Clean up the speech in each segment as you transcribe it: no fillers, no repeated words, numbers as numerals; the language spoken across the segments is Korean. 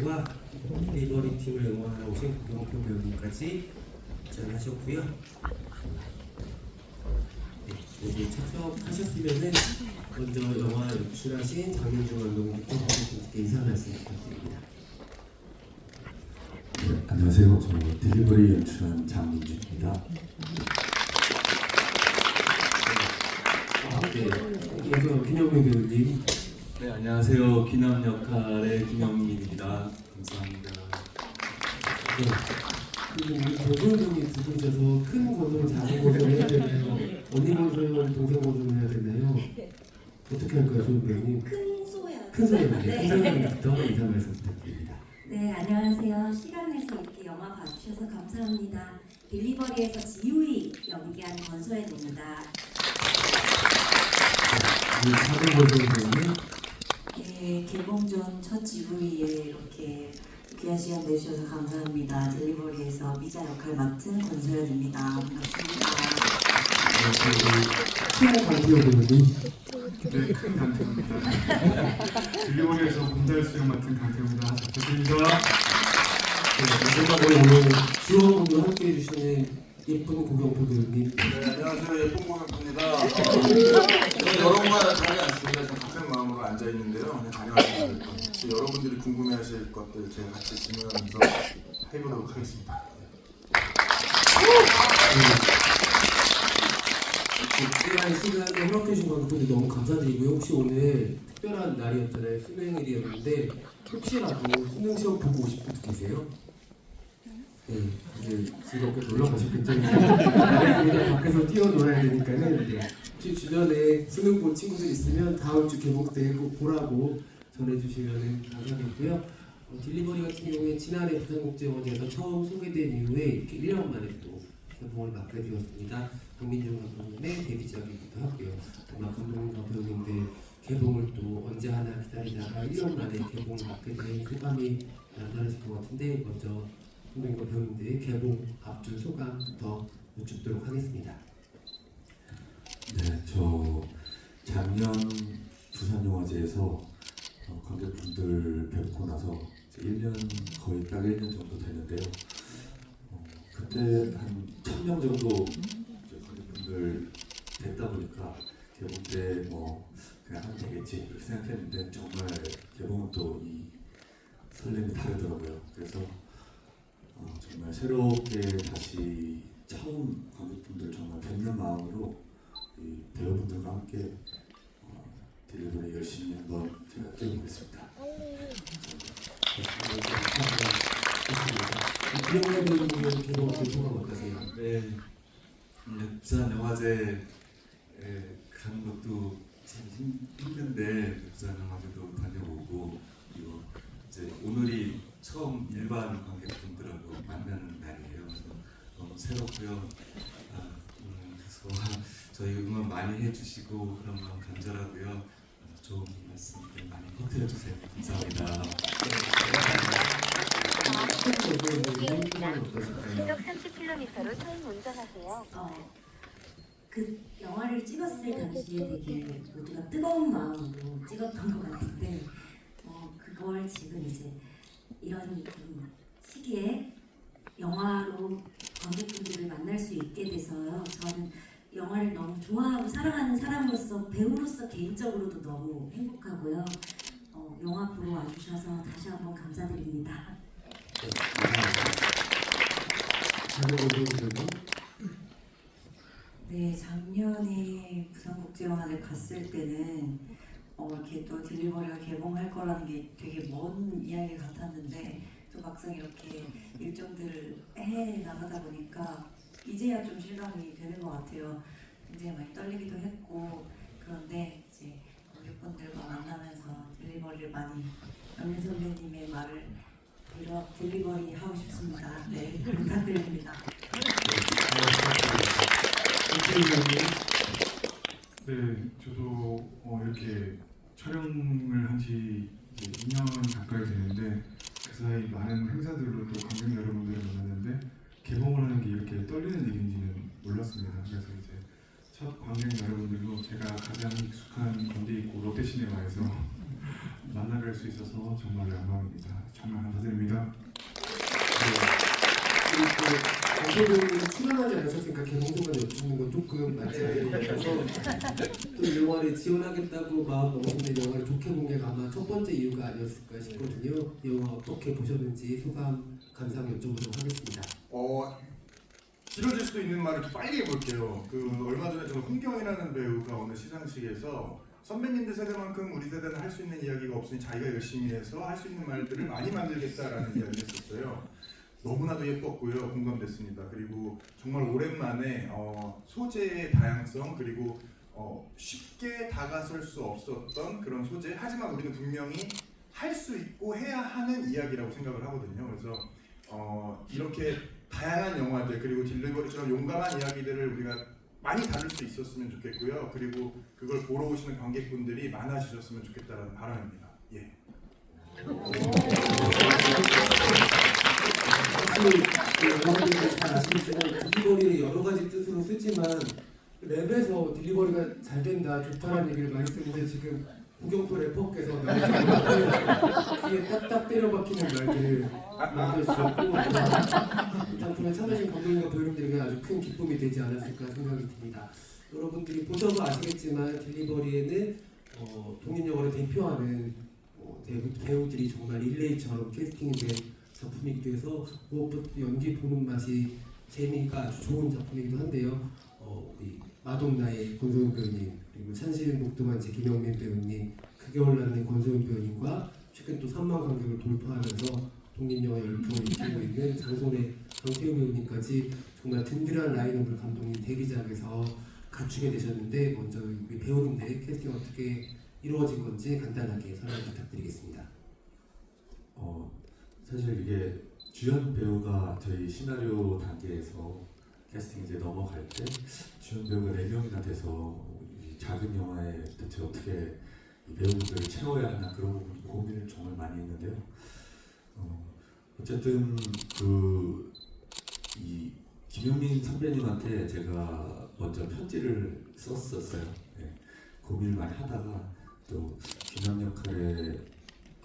배우님과 딜리버리 팀을 응원하러 오신 구경표 배우님까지 자하셨고요. 네, 모두 참석하셨으면은 먼저 영화 연출하신 장윤중 감독님께 인사 말씀 부탁드립니다. 네, 안녕하세요. 저 딜리버리 연출한 장민주입니다. 네, 그래서 김영민 배우님. 네, 안녕하세요. 기남 역할의 김영민입니다. 감사합니다. 네. 그리고 우리 조선님이 두 분이셔서 큰 거좀 작은 거좀 해야 되나요? 언니 거좀 동생 거좀 해야 되나요? 어떻게 할까요, 조선 배우님? 큰 소야. 큰 소리로 네. 큰 소리부터 인사 말씀 부탁드립니다. 네, 안녕하세요. 시간 내서 이렇게 영화 봐주셔서 감사합니다. 딜리버리에서 지우이 연기한 권소연입니다. 작은 거좀 배우님. 네, 개봉 전 첫 지우이에 이렇게 귀한 시간 내주셔서 감사합니다. 딜리버리에서 미자 역할 맡은 권소연입니다. 반갑습니다. 큰 강태호 배우님. 네, 큰 강태호입니다. 딜리버리에서 공달 수영 맡은 강태호입니다. 잘 부탁드립니다. 오늘 지원군과 함께 해주시는 예쁜 고경표 배우님. 네, 안녕하세요. 예쁜 고경표입니다. 저는 여러분과 다르지 않습니다. 저 같은 마음으로 앉아 있는데요. 그냥 다녀왔습니다. 여러분들이 궁금해하실 것들 제가 같이 질문하면서 해보도록 하겠습니다. 특별한 시간에 허락해주신 것도 너무 감사드리고요. 혹시 오늘 특별한 날이었잖아요. 수능일이었는데 혹시라도 수능 시험 보고 오신 분 계세요? 네, 이제 즐겁게 놀러 가셨겠죠. 우리가 밖에서 뛰어놀아야 되니까는 네. 혹시 주변에 수능 본 친구들 있으면 다음 주 개봉 때 꼭 보라고 전해주시면 감사하겠고요. 딜리버리 같은 경우에 지난해 부산국제영화제에서 처음 소개된 이후에 이렇게 1년 만에 또 개봉을 맡게 되었습니다. 박민중 감독님의 데뷔작이기도 하고요. 아마 감독님과 배우님들 개봉을 또 언제 하나 기다리다가 1년 만에 개봉을 맡게 된 소감이 남다르실 것 같은데 먼저 감독님과 배우님들 개봉 앞둔 소감부터 여쭙도록 하겠습니다. 네, 저 작년 부산영화제에서 관객분들 뵙고 나서 이제 1년 거의 딱 1년 정도 되는데요. 그때 한 1000명 정도 관객분들 됐다 보니까 개봉 때 뭐 그냥 하면 되겠지 이렇게 생각했는데 정말 개봉은 또 이 설렘이 다르더라고요. 그래서 정말 새롭게 다시 처음 관객분들 정말 뵙는 마음으로 이 배우분들과 함께 딜리버리 열심히 한번 제가 뛰어보겠습니다. 김영민 배우님은 개봉 앞둔 소감 어떠세요? 네, 부산 영화제에 가는 것도 참 힘든데 부산 영화제도 다녀오고 그리고 이제 오늘이 처음 일반 관객분들하고 만나는 날이에요. 그래서 너무 새롭고요. 오늘 가서 저희 응원 많이 해주시고 그런 마음 간절하고요. 좋은 말씀들 많이 해드려주세요. 감사합니다. 시속 30km로 서행 운전하세요. 그 영화를 찍었을 당시에 되게 모두가 뜨거운 마음으로 찍었던 것 같은데 그걸 지금 이제 이런 시기에 영화로 관객분들을 만날 수 있게 돼서요. 저는 영화를 너무 좋아하고 사랑하는 사람으로서 배우로서 개인적으로도 너무 행복하고요. 영화 보러 와주셔서 다시 한번 감사드립니다. 네, 작년에 부산국제영화제 갔을 때는 이렇게 또 딜리버리가 개봉할 거라는 게 되게 먼 이야기 같았는데 또 막상 이렇게 일정들을 해 나가다 보니까 이제야 좀 실감이 되는 것 같아요. 굉장히 많이 떨리기도 했고 그런데 이제 관객분들과 만나면서 딜리버리를 많이 영민 선배님의 말을 빌어 딜리버리 하고 싶습니다. 네, 부탁드립니다. 네, 저도 이렇게 촬영을 한 지 2년 가까이 되는데 그 사이 많은 행사들로 또 관객 여러분들을 만났는데 개봉을 하는 게 이렇게 떨리는 일인지는 몰랐습니다. 그래서 이제 첫 관객 여러분들도 제가 가장 익숙한 건대 있고 롯데시네마에서 만나뵐 수 있어서 정말 영광입니다. 정말 감사드립니다. 그리고 출연하지 않으셨으니까 개봉소만 여쭙는 건 조금 맞지 않은 것 같아서 또 이 영화를 지원하겠다고 마음 먹으신데 영화를 좋게 본 게 아마 첫 번째 이유가 아니었을까 싶거든요. 이 영화 어떻게 보셨는지 소감, 감상 여쭤보도록 하겠습니다. 길어질 수도 있는 말을 좀 빨리 해볼게요. 얼마 전에 저 홍경이라는 배우가 오늘 시상식에서 선배님들 세대만큼 우리 세대는 할 수 있는 이야기가 없으니 자기가 열심히 해서 할 수 있는 말들을 많이 만들겠다라는 이야기를 했었어요. 너무나도 예뻤고요. 공감됐습니다. 그리고 정말 오랜만에 소재의 다양성 그리고 쉽게 다가설 수 없었던 그런 소재, 하지만 우리는 분명히 할 수 있고 해야 하는 이야기라고 생각을 하거든요. 그래서 이렇게 다양한 영화들 그리고 딜리버리처럼 용감한 이야기들을 우리가 많이 다룰 수 있었으면 좋겠고요. 그리고 그걸 보러 오시는 관객분들이 많아지셨으면 좋겠다는 바람입니다. 예. 사실 여러분들이 잘 아시겠지만 딜리버리를 여러 가지 뜻으로 쓰지만 랩에서 딜리버리가 잘 된다, 좋다라는 얘기를 많이 쓰는데 지금 구경표 래퍼께서 나오지 귀에 딱딱 때려박히는 말들을 남겨주셨고 이 작품에 참여하신 감독님과 배우님들에게 아주 큰 기쁨이 되지 않았을까 생각이 듭니다. 여러분들이 보셔서 아시겠지만 딜리버리에는 독립영화를 대표하는 배우들이 정말 릴레이처럼 캐스팅이 된 작품이기도 해서 무엇보다 연기 보는 맛이 재미가 아주 좋은 작품이기도 한데요. 우리 마돈나의 권소영 배우님 그리고 찬시는 복동한지 김영민 배우님 그겨울나는 권소영 배우님과 최근 또 3만 관객을 돌파하면서 독립영화 열풍을 일으키고 있는 장손의 강태우 배우님까지 정말 든든한 라인업을 감독님 데뷔작에서 갖추게 되셨는데 먼저 우리 배우님들 캐스팅 어떻게 이루어진 건지 간단하게 설명 부탁드리겠습니다. 사실 이게 주연 배우가 저희 시나리오 단계에서 캐스팅 이제 넘어갈 때 주연 배우가 4명이나 돼서 이 작은 영화에 대체 어떻게 이 배우들을 채워야 하나 그런 고민을 정말 많이 했는데요. 어쨌든 이 김용민 선배님한테 제가 먼저 편지를 썼었어요. 네. 고민을 많이 하다가 또 귀남 역할에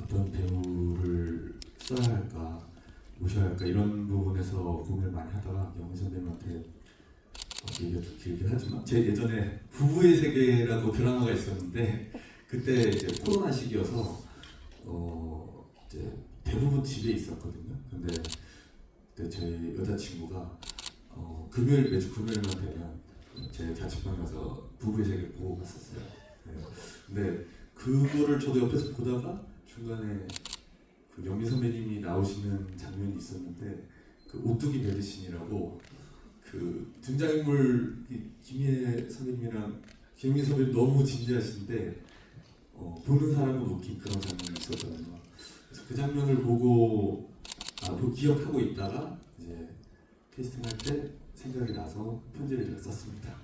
어떤 배우를 써야 할까 모셔야 할까 이런 부분에서 고민을 많이 하다가 영민 선배님한테 얘기가 좀 길긴 하지만 제 예전에 부부의 세계라고 드라마가 있었는데 그때 이제 코로나 시기여서 이제 대부분 집에 있었거든요. 근데 그때 제 여자친구가 매주 금요일만 되면 제 자취방에 가서 부부의 세계를 보고 갔었어요. 네. 근데 그거를 저도 옆에서 보다가 중간에 그 영미 선배님이 나오시는 장면이 있었는데 그 오뚜기 배드신이라고 그 등장인물 김희애 선배님이랑 김영민 선배님 너무 진지하신데 보는 사람은 웃긴 그런 장면이 있었거든요. 그래서 그 장면을 보고 기억하고 있다가 이제 캐스팅할 때 생각이 나서 편지를 제가 썼습니다.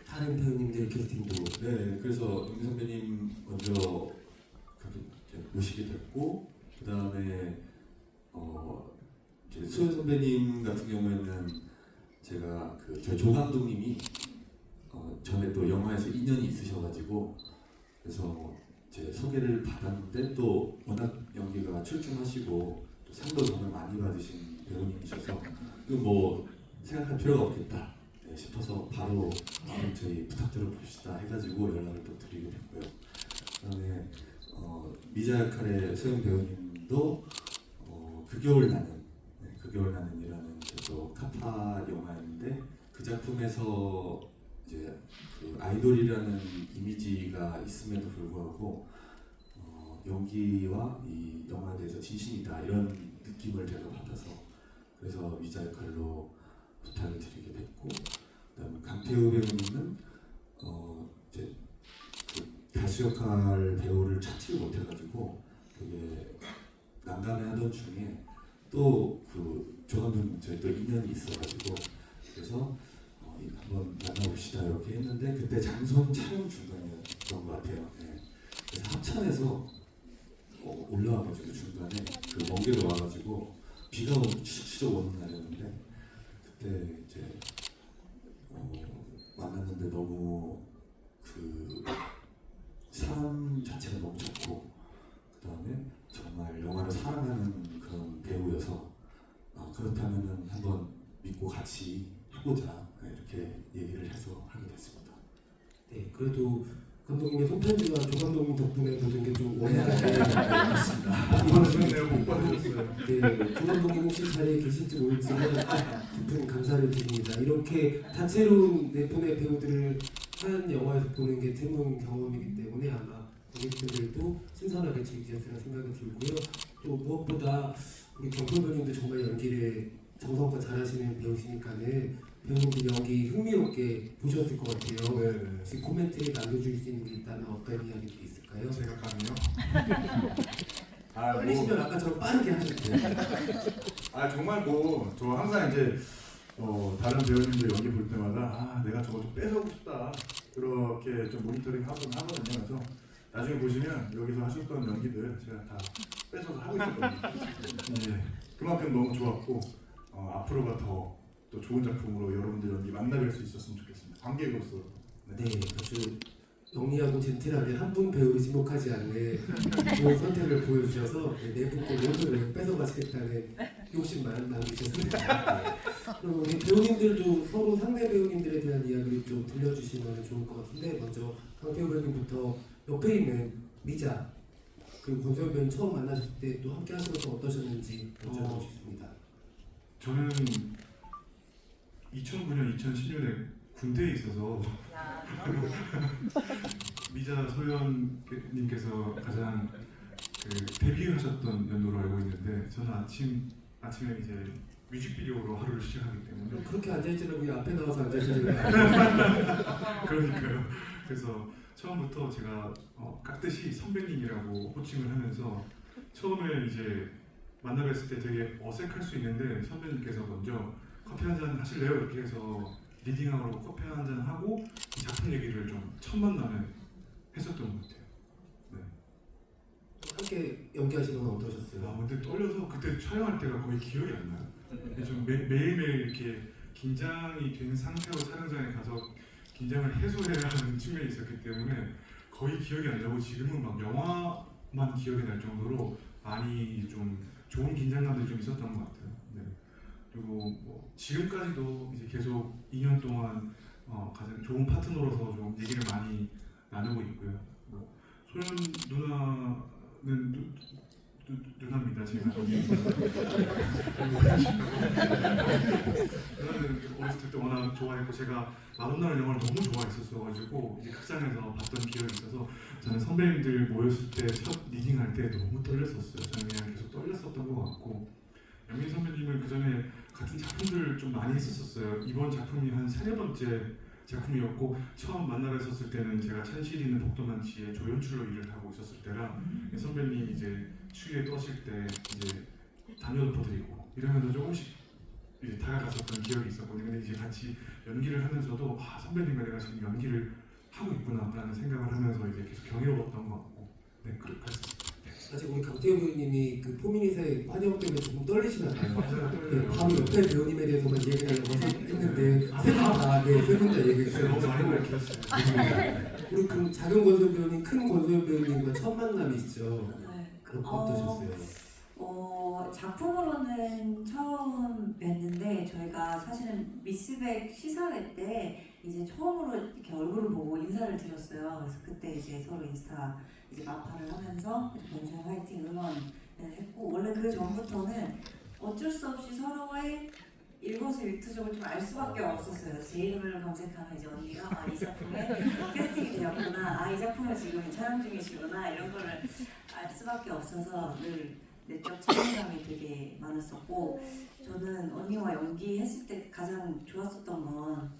다른 배우님들 캐스팅도 네, 그래서 영민 선배님 먼저 그렇게 모시게 됐고 그 다음에 소연 선배님 같은 경우에는 제가 저희 조 감독님이 전에 또 영화에서 인연이 있으셔가지고 그래서 제 소개를 받았는데 또 워낙 연기가 출중하시고 또 상도 정말 많이 받으신 배우님이셔서 이거 뭐 생각할 필요가 없겠다 싶어서 바로 저희 부탁드려 봅시다 해가지고 연락을 또 드리게 됐고요. 그다음에 미자 역할의 소연 배우님도 그겨울 나는이라는 또 카파 영화였는데 그 작품에서 이제 그 아이돌이라는 이미지가 있음에도 불구하고 연기와 이 영화에 대해서 진심이다 이런 느낌을 제가 받아서 그래서 미자 역할로 부탁을 드리게 됐고 그다음에 강태우 배우님은 이제 그 다수 역할 배우를 찾지 못해가지고 되게 난감해하던 중에 또 그 조감독님 저희 또 인연이 있어가지고 그래서 한번 만나봅시다 이렇게 했는데 그때 장선 촬영 중간이었던 것 같아요. 네. 그래서 합천에서 올라와가지고 중간에 그 먼 길로 와가지고 비가 추적 오는 날이었는데 그때 이제 만났는데 너무 그 사람 자체가 너무 좋고 그 다음에 정말 영화를 같이 해보자 이렇게 얘기를 해서 하게 됐습니다. 네, 그래도 감독님의 손편지가 조 감독님 덕분에 모든 게 좀 원활하게 이루어지게 내가 못 받아줬어요. 네, 조 감독님 혹시 자리에 계실지 모르지만 깊은 감사를 드립니다. 이렇게 다채로운 네 분의 배우들을 한 영화에서 보는 게 드문 경험이기 때문에 아마 관객분들도 신선하게 즐기셨으리라 생각이 들고요. 또 무엇보다 우리 경표 배우님도 정말 연기를 정성껏 잘하시는 배우시니까는 배우님들 연기 흥미롭게 보셨을 것 같아요. 네. 혹시 코멘트에 남겨줄 수 있는 게 있다면 어떤 이야기들이 있을까요? 제가 감이요? 떨리시면 아까처럼 빠르게 하셔도 돼요. 정말 뭐 저 항상 이제 다른 배우님들 연기 볼 때마다 내가 저거 좀 뺏어오고 싶다 그렇게 좀 모니터링 하거든요. 그래서 나중에 보시면 여기서 하셨던 연기들 제가 다 뺏어서 하고 있었거든요. 예, 그만큼 너무 좋았고 앞으로가 더 또 좋은 작품으로 여러분들 연기 만나뵐 수 있었으면 좋겠습니다. 관객으로서. 네, 아주 영리하고 젠틀하게 한 분 배우를 지목하지 않는 좋은 선택을 보여주셔서 네 분과 모두를 뺏어가시겠다는 욕심만 남기셨습니다. 그럼 우리 배우님들도 서로 상대 배우님들에 대한 이야기를 좀 들려주시면 좋을 것 같은데 먼저 강태호 배우님부터 옆에 있는 미자 그리고 권소연 배우님 처음 만나셨을 때 또 함께 하셔서 어떠셨는지 여쭤보고 싶습니다. 저는 2009년, 2010년에 군대에 있어서 미자 소연님께서 가장 데뷔하셨던 연도로 알고 있는데 저는 아침에 이제 뮤직비디오로 하루를 시작하기 때문에 그렇게 앉아있지는 왜 앞에 나와서 앉아있는 거예요? 그러니까요. 그래서 처음부터 제가 깍듯이 선배님이라고 호칭을 하면서 처음에 이제 만나뵀을 때 되게 어색할 수 있는데 선배님께서 먼저 커피 한잔 하실래요? 이렇게 해서 리딩하고 커피 한잔 하고 이 작품 얘기를 좀 첫 만남에 했었던 것 같아요. 네. 함께 연기하시면 어떠셨어요? 근데 떨려서 그때 촬영할 때가 거의 기억이 안 나요. 좀 매일매일 이렇게 긴장이 된 상태로 촬영장에 가서 긴장을 해소해야 하는 측면이 있었기 때문에 거의 기억이 안 나고 지금은 막 영화만 기억이 날 정도로 많이 좀 좋은 긴장감들이 좀 있었던 것 같아요. 네. 그리고 뭐 지금까지도 이제 계속 2년 동안 가장 좋은 파트너로서 좀 얘기를 많이 나누고 있고요. 뭐 소연 누나는 누나입니다. 제가 누나는 어렸을 때 워낙 좋아했고 제가 마돈나라는 영화를 너무 좋아했었어가지고 이제 극장에서 봤던 기억이 있어서 저는 선배님들 모였을 때 첫 리딩할 때 너무 떨렸었어요. 저는 그냥 계속 떨렸었던 것 같고 영민 선배님은 그 전에 같은 작품들을 좀 많이 했었어요. 이번 작품이 한 3-4번째 작품이었고 처음 만나뵀었을 때는 제가 찬실 있는 복도만치에 조연출로 일을 하고 있었을 때라 선배님 이제 추위에 떠실 때 이제 담요 덮어드리고 이러면서 조금씩 이제 다가갔었던 기억이 있었거든요. 근데 이제 같이 연기를 하면서도 선배님과 내가 지금 연기를 하고 있구나라는 생각을 하면서 이제 계속 경이로웠던 것 같고 그랬습니다. 아직 우리 강태호 배우님이 그 포미닛의 환영 때문에 조금 떨리시나 봐요. 맞아요. 네, 바로 옆에 배우님에 대해서만 얘기하려고 했는데 세 분 다 얘기해 너무 많이 주셔서 밝혔어요. 우리 그 작은 권소연 배우님, 큰 권소연 배우님과 첫 만남이시죠? 네. 어떠셨어요? 작품으로는 처음 뵀는데 저희가 사실은 미스백 시사회 때 이제 처음으로 이렇게 얼굴을 보고 인사를 드렸어요. 그래서 그때 이제 서로 인스타 이제 마파를 하면서 권소연 화이팅 응원을 했고 원래 그 전부터는 어쩔 수 없이 서로의 일거수일투족을 좀 알 수밖에 없었어요. 제 이름을 검색하면 이제 언니가 이 작품에 캐스팅이 되었구나, 이 작품을 지금 촬영 중이시구나 이런 거를 알 수밖에 없어서 늘 내적 책임감이 되게 많았었고 저는 언니와 연기했을 때 가장 좋았었던 건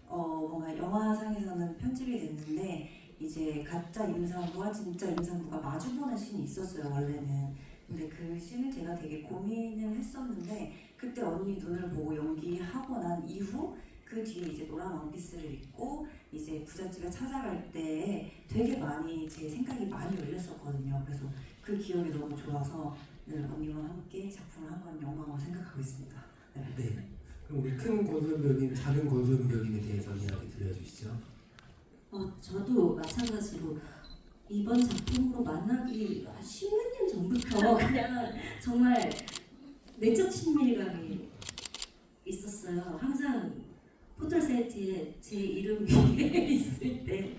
뭔가 영화상에서는 편집이 됐는데 이제 가짜 임산부와 진짜 임산부가 마주보는 씬이 있었어요 원래는. 근데 그 씬을 제가 되게 고민을 했었는데 그때 언니 눈을 보고 연기하고 난 이후 그 뒤에 이제 노란 원피스를 입고 이제 부잣집에 찾아갈 때 되게 많이 제 생각이 많이 열렸었거든요. 그래서 그 기억이 너무 좋아서 늘 언니와 함께 작품을 한 건 영광으로 생각하고 있습니다. 네. 그럼 우리 큰 권소연 배우님, 작은 권소연 배우님에 대해서 이야기 들려주시죠. 저도 마찬가지로 이번 작품으로 만나기 10몇 년 전부터 그냥 정말 내적 친밀감이 있었어요. 항상 포털사이트에 제 이름 위에 있을 때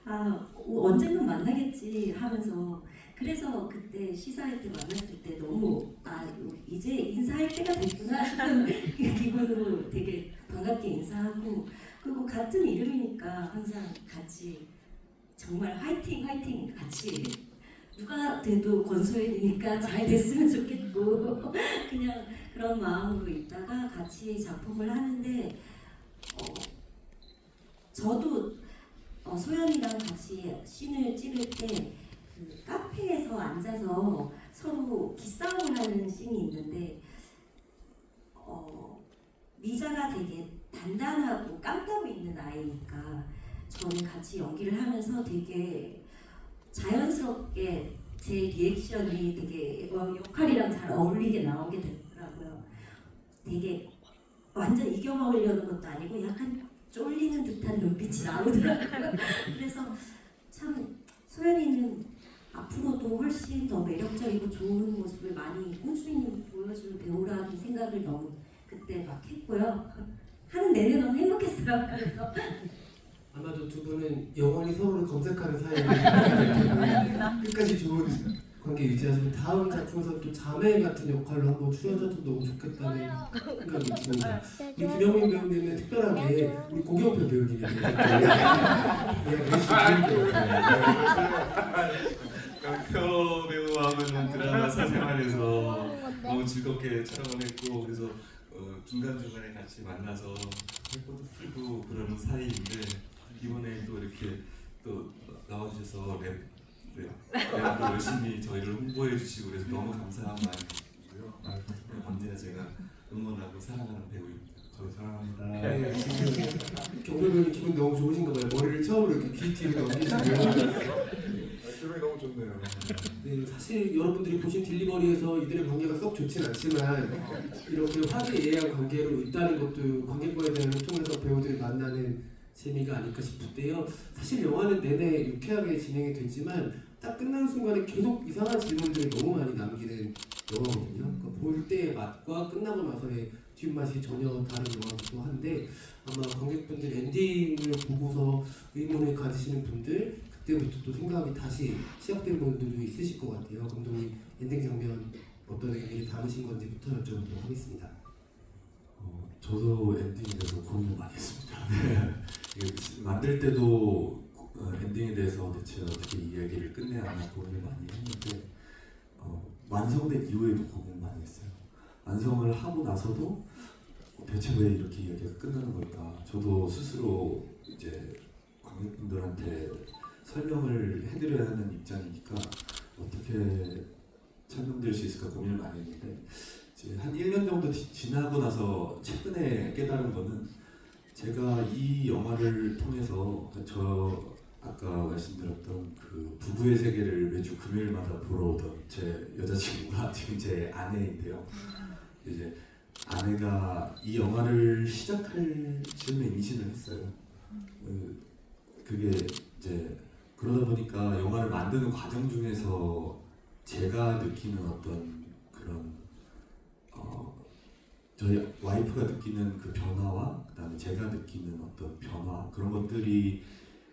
언젠가 만나겠지 하면서, 그래서 그때 시사회 때 만났을 때 너무 이제 인사할 때가 됐구나 싶은 기분으로 되게 반갑게 인사하고, 그리고 같은 이름이니까 항상 같이 정말 화이팅 화이팅 같이, 누가 돼도 권소연이니까 잘 됐으면 좋겠고 그냥 그런 마음으로 있다가 같이 작품을 하는데, 저도 소연이랑 같이 씬을 찍을 때 그 카페에서 앉아서 서로 기싸움을 하는 씬이 있는데, 미자가 되게 단단하고 깜다고 있는 아이니까 저는 같이 연기를 하면서 되게 자연스럽게 제 리액션이 되게 역할이랑 잘 어울리게 나오게 되더라고요. 되게 완전 이겨먹으려는 것도 아니고 약간 쫄리는 듯한 눈빛이 나오더라고요. 그래서 참 소연이는 앞으로도 훨씬 더 매력적이고 좋은 모습을 많이 꾸준히 보여줄 배우라는 생각을 너무 그때 막 했고요. 하는 내내 너무 행복했어요. 그래서 아마도 두 분은 영원히 서로를 검색하는 사이에 끝까지 좋은 관계 유지하시면 다음 작품에서 또 자매 같은 역할로 한번 출연해도 너무 좋겠다는 생각이 듭니다. 우리 김영민 배우님은 특별하게 우리 고경표 배우님이 표 배우와 하면 드라마 사생활에서 너무 즐겁게 촬영을 했고, 그래서 중간중간에 같이 만나서 회포도 풀고 그러는 사이인데, 이번에 또 이렇게 또 나와주셔서 랩도 열심히 저희를 홍보해 주시고 그래서 너무 감사한 마음이고요. 언제나 제가 응원하고 사랑하는 배우입니다. 저도 사랑합니다. 네, 지금 경표 배우님 기분 너무 좋으신가 봐요. 머리를 처음으로 이렇게 귀 뒤로 넘기시고. 기분이 너무 좋네요. 네, 사실 여러분들이 보신 딜리버리에서 이들의 관계가 썩 좋진 않지만 이렇게 화기애애한 관계로 있다는 것도 관객과의 대화를 통해서 배우들이 만나는 재미가 아닐까 싶은데요. 사실 영화는 내내 유쾌하게 진행이 되지만 딱 끝나는 순간에 계속 이상한 질문들을 너무 많이 남기는 영화거든요. 그러니까 볼 때의 맛과 끝나고 나서의 뒷맛이 전혀 다른 영화기도 한데, 아마 관객분들 엔딩을 보고서 의문을 가지시는 분들, 그때부터 또 생각이 다시 시작된 분들도 있으실 것 같아요. 감독님 엔딩 장면 어떤 의미를 담으신 건지부터 여쭤보도록 하겠습니다. 저도 엔딩에 대해서 고민을 많이 했습니다. 이게 만들 때도 엔딩에 대해서 대체 어떻게 이야기를 끝내야 하나 고민을 많이 했는데, 완성된 이후에도 고민을 많이 했어요. 완성을 하고 나서도 대체 왜 이렇게 이야기가 끝나는 걸까? 저도 스스로 이제 관객분들한테 설명을 해드려야 하는 입장이니까 어떻게 설명드릴 수 있을까 고민을 많이 했는데, 이제 한 1년 정도 지나고 나서 최근에 깨달은 거는, 제가 이 영화를 통해서 저 아까 말씀드렸던 그 부부의 세계를 매주 금요일마다 보러 오던 제 여자친구가 지금 제 아내인데요. 이제 아내가 이 영화를 시작할 즈음에 임신을 했어요. 그게 이제 그러다 보니까 영화를 만드는 과정 중에서 제가 느끼는 어떤 그런 저희 와이프가 느끼는 그 변화와 그다음에 제가 느끼는 어떤 변화, 그런 것들이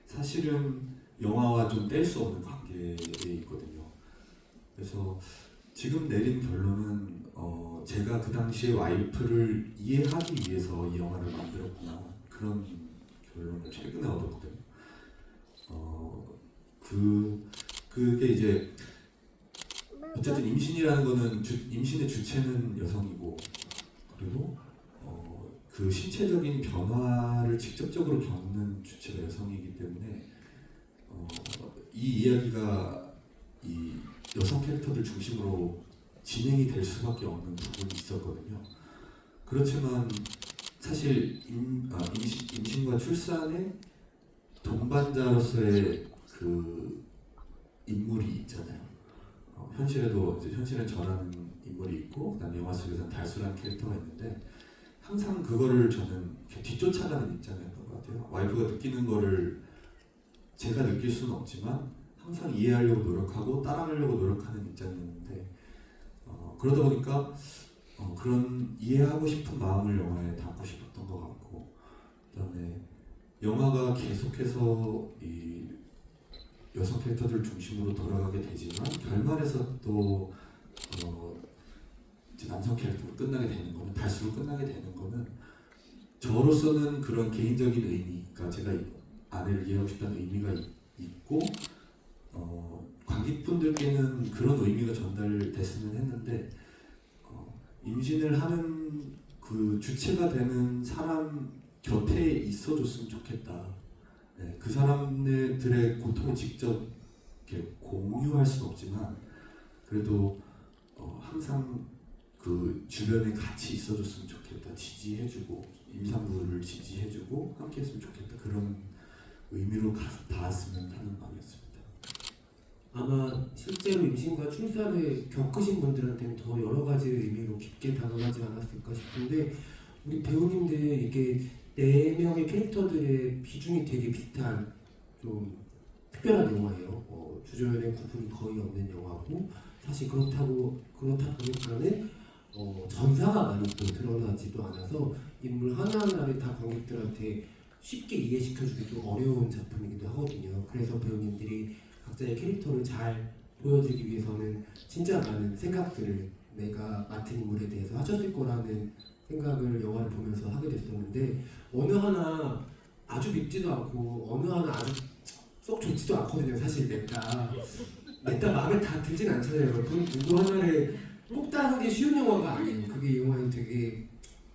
사실은 영화와 좀 뗄 수 없는 관계에 있거든요. 그래서 지금 내린 결론은 제가 그 당시에 와이프를 이해하기 위해서 이 영화를 만들었구나, 그런 결론을 최근에 얻었거든요. 그게 이제 어쨌든 임신이라는 거는 임신의 주체는 여성이고, 그리고 그 신체적인 변화를 직접적으로 겪는 주체가 여성이기 때문에 이 이야기가 이 여성 캐릭터들 중심으로 진행이 될 수밖에 없는 부분이 있었거든요. 그렇지만 사실 임신과 출산의 동반자로서의 그 인물이 있잖아요. 현실에도 이제 현실엔 저라는 인물이 있고, 그다음 영화 속에서는 달수라는 캐릭터가 있는데, 항상 그거를 저는 뒤쫓아가는 입장이었던 것 같아요. 와이프가 느끼는 거를 제가 느낄 수는 없지만 항상 이해하려고 노력하고 따라가려고 노력하는 입장이었는데, 그러다 보니까 그런 이해하고 싶은 마음을 영화에 담고 싶었던 것 같고, 그다음에 영화가 계속해서 이 여성 캐릭터들 중심으로 돌아가게 되지만 결말에서 또 이제 남성 캐릭터로 끝나게 되는 거는, 달수로 끝나게 되는 거는 저로서는 그런 개인적인 의미, 그러니까 제가 아내를 이해하고 싶다는 의미가 있고 관객분들께는 그런 의미가 전달됐으면 했는데 임신을 하는 그 주체가 되는 사람 곁에 있어줬으면 좋겠다. 네, 그 사람들의 고통을 직접 이렇게 공유할 수는 없지만 그래도 항상 그 주변에 같이 있어줬으면 좋겠다. 지지해주고 임산부를 지지해주고 함께했으면 좋겠다. 그런 의미로 닿았으면 하는 마음이었습니다. 아마 실제로 임신과 출산을 겪으신 분들한테는 더 여러 가지 의미로 깊게 다가가지 않았을까 싶은데, 우리 배우님들 이게 4명의 캐릭터들의 비중이 되게 비슷한 좀 특별한 영화예요. 주조연의 구분이 거의 없는 영화고, 사실 그렇다 보니까는 전사가 많이 또 드러나지도 않아서 인물 하나하나를 다 관객들한테 쉽게 이해시켜주기 좀 어려운 작품이기도 하거든요. 그래서 배우님들이 각자의 캐릭터를 잘 보여주기 위해서는 진짜 많은 생각들을 내가 맡은 인물에 대해서 하셨을 거라는 생각을 영화를 보면서 하게 됐었는데, 어느 하나 아주 밉지도 않고 어느 하나 아주 썩 좋지도 않거든요. 사실 냈다 마음에 다 들진 않잖아요, 여러분. 누구 하나를 꼭 따르기 쉬운 영화가 아니에요. 그게 이 영화의 되게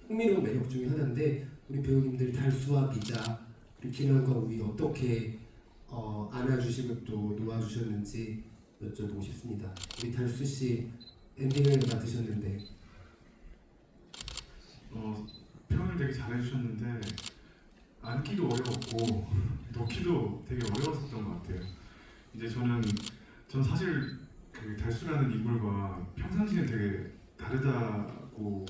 흥미로운 매력 중에 하나인데, 우리 배우님들 달수와 미자 그리고 김현과 우리 어떻게 안아주시고 또 놓아주셨는지 여쭤보고 싶습니다. 우리 달수 씨 엔딩을 맡으셨는데. 표현을 되게 잘해주셨는데 안기도 어려웠고 놓기도 되게 어려웠었던 것 같아요. 이제 전 사실 그 달수라는 인물과 평상시에 되게 다르다고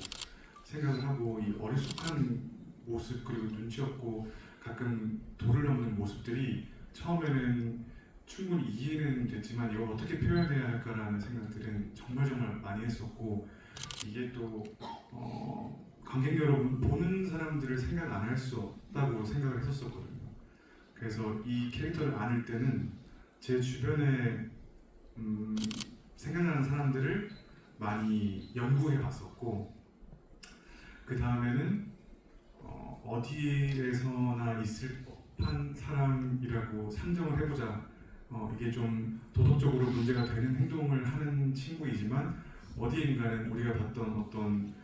생각을 하고, 이 어리숙한 모습 그리고 눈치 없고 가끔 도를 넘는 모습들이 처음에는 충분히 이해는 됐지만 이걸 어떻게 표현해야 할까라는 생각들은 정말 많이 했었고, 이게 또 관객 여러분, 보는 사람들을 생각 안 할 수 없다고 생각을 했었거든요. 그래서 이 캐릭터를 안을 때는 제 주변에 생각나는 사람들을 많이 연구해 봤었고, 그 다음에는 어디에서나 있을 법한 사람이라고 상정을 해보자. 이게 좀 도덕적으로 문제가 되는 행동을 하는 친구이지만 어디인가는 우리가 봤던 어떤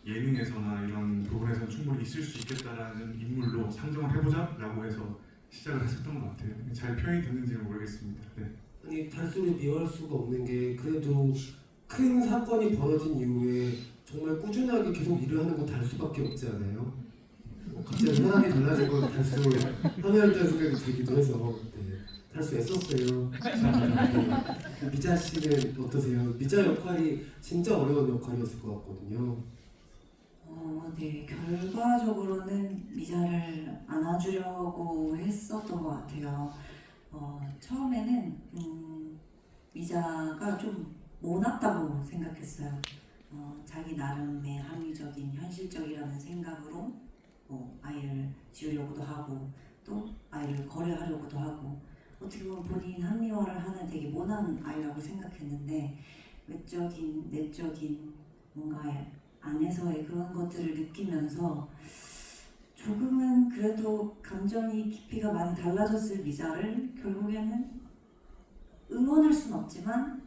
예능에서나 이런 부분에서는 충분히 있을 수 있겠다라는 인물로 상정을 해보자라고 해서 시작을 했었던 것 같아요. 잘 표현이 됐는지는 모르겠습니다. 네. 아니, 달수를 미워할 수가 없는 게, 그래도 큰 사건이 벌어진 이후에 정말 꾸준하게 계속 일을 하는 건 달수밖에 없지 않아요? 갑자기 사람이 달라진 건 달수 하나였다는 생각이 들기도 해서. 네. 달수 애썼어요. 네. 미자 씨는 어떠세요? 미자 역할이 진짜 어려운 역할이었을 것 같거든요. 네, 결과적으로는 미자를 안아주려고 했었던 것 같아요. 처음에는 미자가 좀 모났다고 생각했어요. 자기 나름의 합리적인, 현실적이라는 생각으로 아이를 지우려고도 하고 또 아이를 거래하려고도 하고, 어떻게 보면 본인 합리화를 하는 되게 모난 아이라고 생각했는데, 외적인, 내적인 뭔가 안에서의 그런 것들을 느끼면서 조금은 그래도 감정이 깊이가 많이 달라졌을 미자를 결국에는 응원할 순 없지만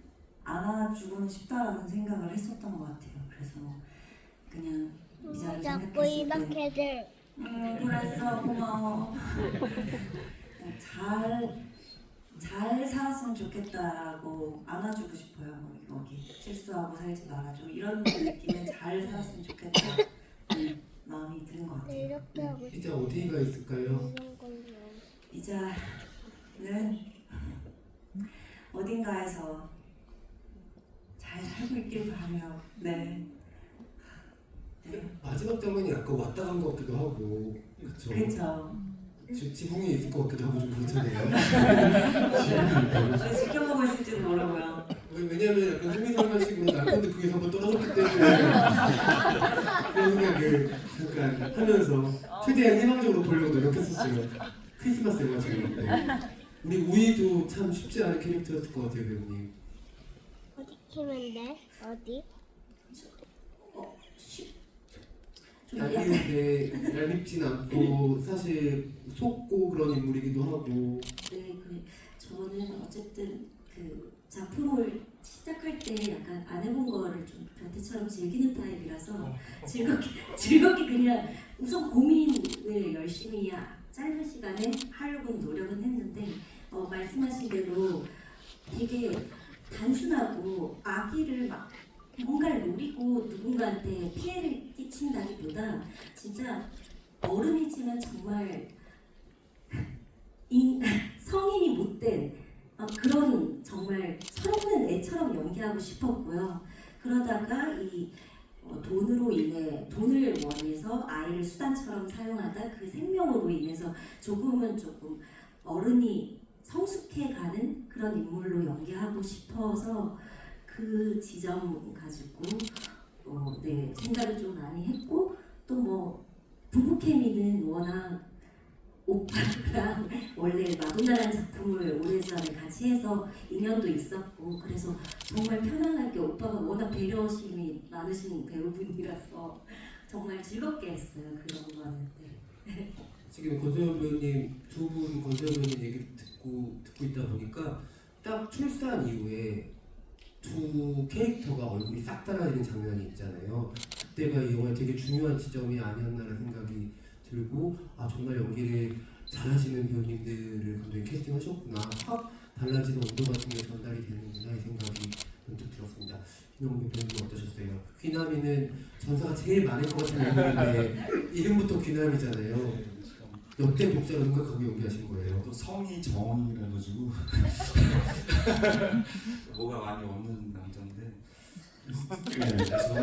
안아주고는 싶다라는 생각을 했었던 것 같아요. 그래서 그냥 미자를 자꾸 생각했을 때 이렇게들 그랬어, 고마워. 잘 살았으면 좋겠다라고 안아주고 싶어요. 여기 실수하고 살지 말아줘, 이런 느낌에 잘 살았으면 좋겠다 마음이 드는 것 같아요. 이렇게 하고 이제 어디가 있을까요? 이런 걸로. 이자는 어딘가에서 잘 살고 있길 바라요. 네. 마지막 장면이 약간 왔다 간 것 같기도 하고, 그렇죠? 그렇죠. 지붕에 있을 것 같기도 하고 좀 그렇잖아요. 지켜보고 있을지도 모르고요. 왜냐면 약간 승리상관식으로 남편도 그게 한번 떨어졌기 때문에 하면서 최대한 희망적으로 보려고 노력했었어요. 크리스마스 영화처럼. 네. 우리 우이도 참 쉽지 않은 캐릭터였을 것 같아요, 배우님. 어디 키면 돼? 어디? 좀 약간 얄미운데 얄밉진 않고 사실 속고 그런 인물이기도 하고. 네, 저는 어쨌든 그 작품을 시작할 때 약간 안 해본 거를 좀 변태처럼 즐기는 타입이라서 즐겁게 그냥 우선 고민을 열심히 짧은 시간에 하려고 노력은 했는데 말씀하신 대로 되게 단순하고 아기를 막 뭔가를 노리고 누군가한테 피해를 끼친다기보다 진짜 어른이지만 정말 성인이 못된 그런 정말 철없는 애처럼 연기하고 싶었고요. 그러다가 돈으로 인해 돈을 원해서 아이를 수단처럼 사용하다 그 생명으로 인해서 조금 어른이 성숙해가는 그런 인물로 연기하고 싶어서 그 지점 가지고 네, 생각을 좀 많이 했고 또 뭐 부부 케미는 워낙 오빠랑 원래 마돈나라는 작품을 오래전에 같이 해서 인연도 있었고 그래서 정말 편안하게 오빠가 워낙 배려심이 많으신 배우분이라서 정말 즐겁게 했어요. 그런 거는. 네. 지금 권소연 배우님 두 분 권소연 배우님 얘기 듣고 있다 보니까 딱 출산 이후에 두 캐릭터가 얼굴이 싹 달라지는 장면이 있잖아요. 그때가 이 영화의 되게 중요한 지점이 아니었나라는 생각이 들고 정말 연기를 잘하시는 배우님들을 감독님 캐스팅하셨구나, 확 달라지는 온도 같은 게 전달이 되는구나 이 생각이 문득 들었습니다. 김영민 배우님 어떠셨어요? 귀남이는 전사가 제일 많을 것 같은 인물인데 이름부터 귀남이잖아요. 역대 독자로 생각하고 연기하신 거예요? 또 성이 정이라 가지고 뭐가 많이 없는 남자인데 그래서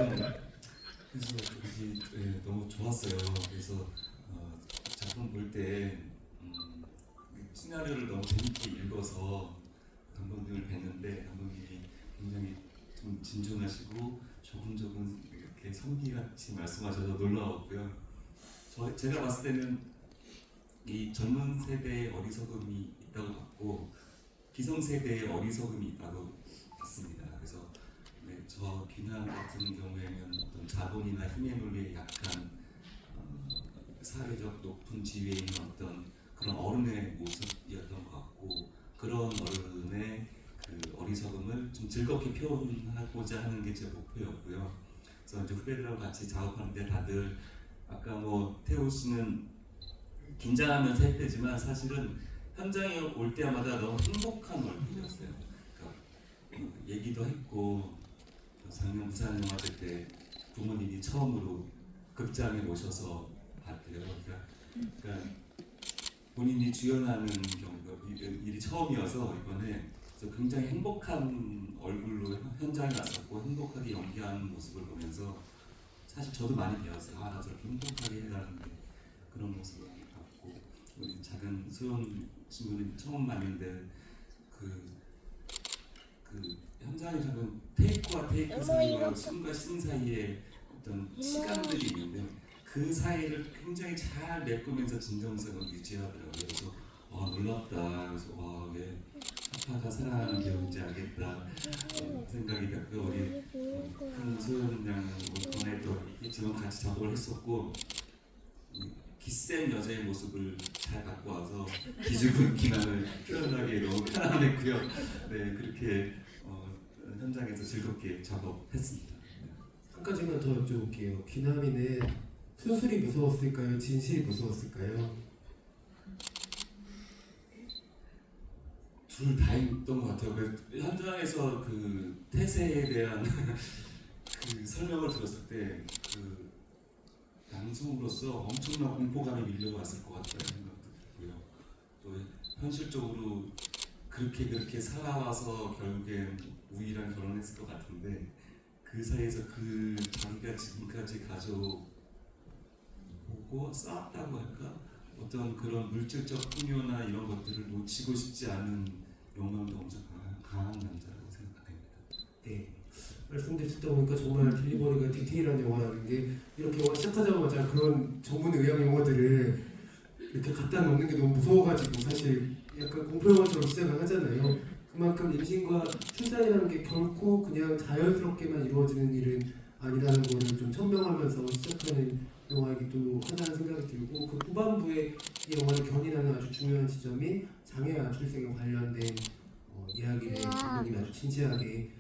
그게 너무 좋았어요. 그래서 작품 볼 때 시나리오를 너무 재밌게 읽어서 감독님을 뵀는데 감독님이 굉장히 좀 진중하시고 조금 이렇게 선비같이 말씀하셔서 놀라웠고요. 제가 봤을 때는 이 젊은 세대의 어리석음이 있다고 봤고 기성세대의 어리석음이 있다고 봤습니다. 그래서 저 귀남 같은 경우에는 어떤 자본이나 힘의 논리에 약한 사회적 높은 지위에 있는 어떤 그런 어른의 모습이었던 것 같고 그런 어른의 그 어리석음을 좀 즐겁게 표현하고자 하는 게 제 목표였고요. 그래서 이제 후배들하고 같이 작업하는데 다들 아까 뭐 태호 씨는 긴장하면서 했대지만 사실은 현장에 올 때마다 너무 행복한 얼굴이었어요. 그러니까 얘기도 했고 작년 부산영화제 때 부모님이 처음으로 극장에 오셔서 봤대요. 그러니까 본인이 주연하는 경우가 일이 처음이어서 이번에 굉장히 행복한 얼굴로 현장에 왔었고 행복하게 연기하는 모습을 보면서 사실 저도 많이 배웠어요. 나 저렇게 행복하게 해가는 게 그런 모습을 봤고 우리 작은 소연 친구는 처음 봤는데 그 현장에 가면 테이크와 테이크 사이와 씬과 씬 사이에 어떤 시간들이 있는데 그 사이를 굉장히 잘 메꾸면서 진정성을 유지하더라고요. 그래서 놀랍다. 그래서 왜 아빠가 사랑하는 배우인지 알겠다 생각이 들고 우리 한소연 양은 이번에 또 지금 같이 작업을 했었고 기센 여자의 모습을 잘 갖고 와서 기죽은 기남을 표현하기 너무 편안했고요. 네 그렇게 현장에서 즐겁게 작업했습니다. 한 가지만 더 여쭤볼게요. 귀남이는 수술이 무서웠을까요? 진실이 무서웠을까요? 둘 다 있던 것 같아요. 현장에서 그 태세에 대한 그 설명을 들었을 때 그 남성으로서 엄청난 공포감이 밀려왔을 것 같다는 생각도 들고요. 또 현실적으로 그렇게 살아와서 결국엔 우이랑 결혼했을 것 같은데 그 사이에서 그 자기가 지금까지 가져오고 쌓았다고 할까? 어떤 그런 물질적 풍요나 이런 것들을 놓치고 싶지 않은 욕망도 엄청 강한 남자라고 생각됩니다. 네. 말씀들 듣다 보니까 정말 딜리버리가 디테일한 영화라는 게 이렇게 영화 시작하자마자 그런 전문 의학 용어들을 이렇게 갖다 놓는 게 너무 무서워가지고 사실 약간 공포 영화처럼 시작을 하잖아요. 그만큼 임신과 출산이라는 게 결코 그냥 자연스럽게만 이루어지는 일은 아니라는 거를 좀 천명하면서 시작하는 영화이기도 하다는 생각이 들고 그 후반부에 이 영화를 견인하는 아주 중요한 지점이 장애와 출생에 관련된 이야기를 감독님이 아주 진지하게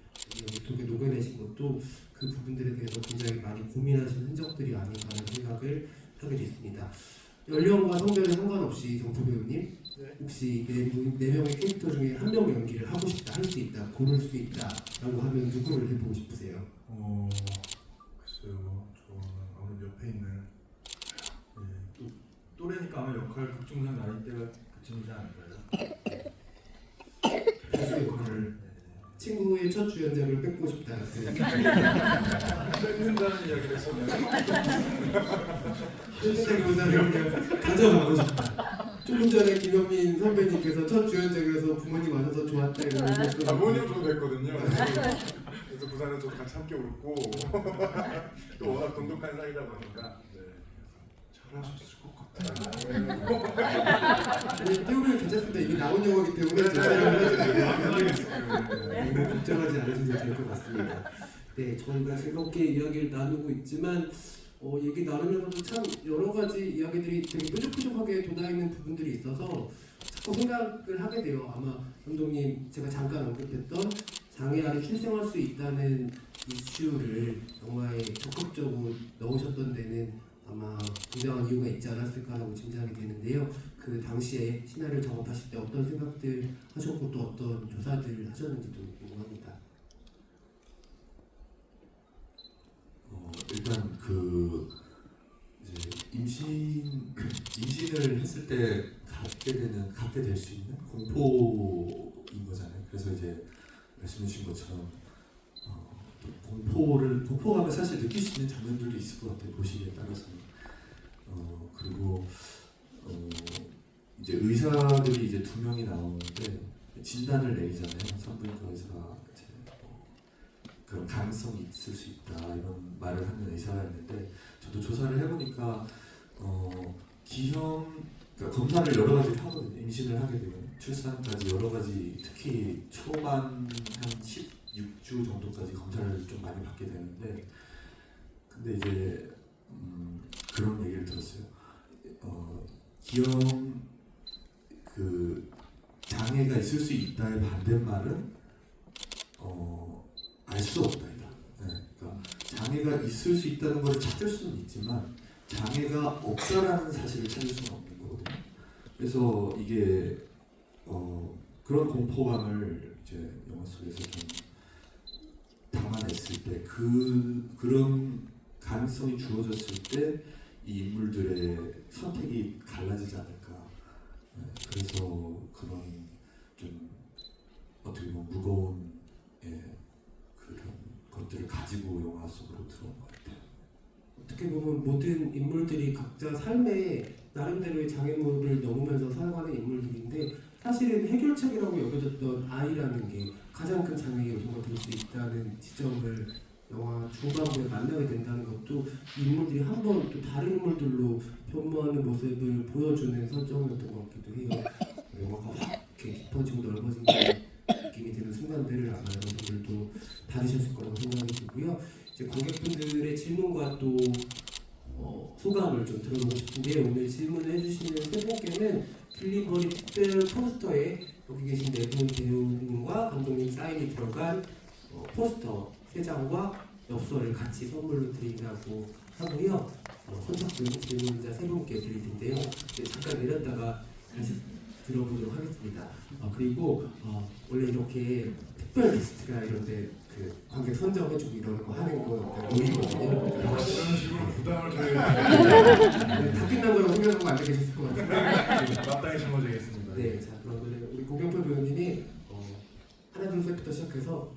여기 속에 녹여내신 것도 그 부분들에 대해서 굉장히 많이 고민하신 흔적들이 아닌가 하는 생각을 하게 됐습니다. 연령과 성별에 상관없이 정토 배우님 혹시 네 명의 캐릭터 중에 한 명 연기를 하고 싶다, 할 수 있다, 고를 수 있다라고 하면 누구를 해보고 싶으세요? 글쎄요, 저는 아무래도 옆에 있는 또래니까 아마 역할 극중상 나이대가 그쯤이지 않을까요? 가수 역할을 친구의 첫 주연작을 뺏고 싶다 같은 뺏는다는 이야기를 했었네요. 현실보다는 그냥 가져가고 싶다. 조금 전에 김영민 선배님께서 첫 주연작에서 부모님 와셔서 좋았다 이런 얘기 했었는데 부모님 저도 뵀거든요. 그래서 부산에 저도 같이 함께 울고 또 워낙 돈독한 사이다 보니까 잘하셨을 것 같아요. 아니 배우는 괜찮습니다. 이미 나온 영화이기 때문에 너무 걱정하지 않으셔도 될 것 같습니다. 네, 저희가 즐겁게 이야기를 나누고 있지만 얘기 나누면서도 참 여러 가지 이야기들이 되게 뾰족뾰족하게 돋아있는 부분들이 있어서 자꾸 생각을 하게 돼요. 아마 감독님 제가 잠깐 언급했던 장애아를 출생할 수 있다는 이슈를 영화에 적극적으로 넣으셨던 데는 아마 굉장한 이유가 있지 않았을까라고 짐작이 되는데요. 그 당시에 시나리오 작업하실 때 어떤 생각들 하셨고 또 어떤 조사들 하셨는지도 궁금합니다. 일단 그 이제 임신을 했을 때 갖게 될 수 있는 공포인 거잖아요. 그래서 이제 말씀해주신 것처럼 공포감을 사실 느낄 수 있는 장면들이 있을 것 같아요. 보시기에 따라서는. 그리고 이제 의사들이 이제 2명이 나오는데 진단을 내리잖아요. 산부인과 의사가 이제 그런 가능성이 있을 수 있다 이런 말을 하는 의사가 있는데 저도 조사를 해보니까 그러니까 검사를 여러 가지를 하거든요. 임신을 하게 되면 출산까지 여러 가지 특히 초반 한 16주 정도까지 검사를 좀 많이 받게 되는데 근데 이제 그런 얘기를 들었어요. 기형 그 장애가 있을 수 있다의 반대말은 알 수 없다이다. 네, 그러니까 장애가 있을 수 있다는 것을 찾을 수는 있지만 장애가 없다라는 사실을 찾을 수는 없는 거거든요. 그래서 이게 그런 공포감을 이제 영화 속에서 좀 담아냈을 때 그런 가능성이 주어졌을 때 이 인물들의 선택이 갈라지지 않을까. 네, 그래서 그런 좀 어떻게 보면 무거운 그런 것들을 가지고 영화 속으로 들어온 것 같아요. 어떻게 보면 모든 인물들이 각자 삶에 나름대로의 장애물을 넘으면서 살아가는 인물들인데 사실은 해결책이라고 여겨졌던 아이라는 게 가장 큰 장애 요소가 될 수 있다는 지점을 영화 중반부에 만나게 된다는 것도 인물들이 한 번 또 다른 인물들로 변모하는 모습을 보여주는 설정이었던 것 같기도 해요. 영화가 확 이렇게 깊어지고 넓어진 느낌이 드는 순간들을 아마 여러분들도 받으셨을 거라고 생각이 들고요. 이제 관객분들의 질문과 또 소감을 좀 들어보고 싶은데 오늘 질문을 해주시는 세 분께는 딜리버리 특별 포스터에 여기 계신 네 분 배우님과 감독님 사인이 들어간 포스터 3장과 엽서를 같이 선물로 드린다고 하고요. 선착순 질문자 3분께 드릴 텐데요. 잠깐 내렸다가 다시 들어보도록 하겠습니다. 그리고 원래 이렇게 특별 게스트가 이런데 그 관객 선정해주고 이러는 거 하는 거 모이거든요. 이런 식으로 부담을 저희 다 끝난 거라고 생각하고 앉아 계셨을 것 같은데 마땅히 짊어지겠습니다. 네, 자 그러면 우리 고경표 배우님이 하나 둘 셋부터 시작해서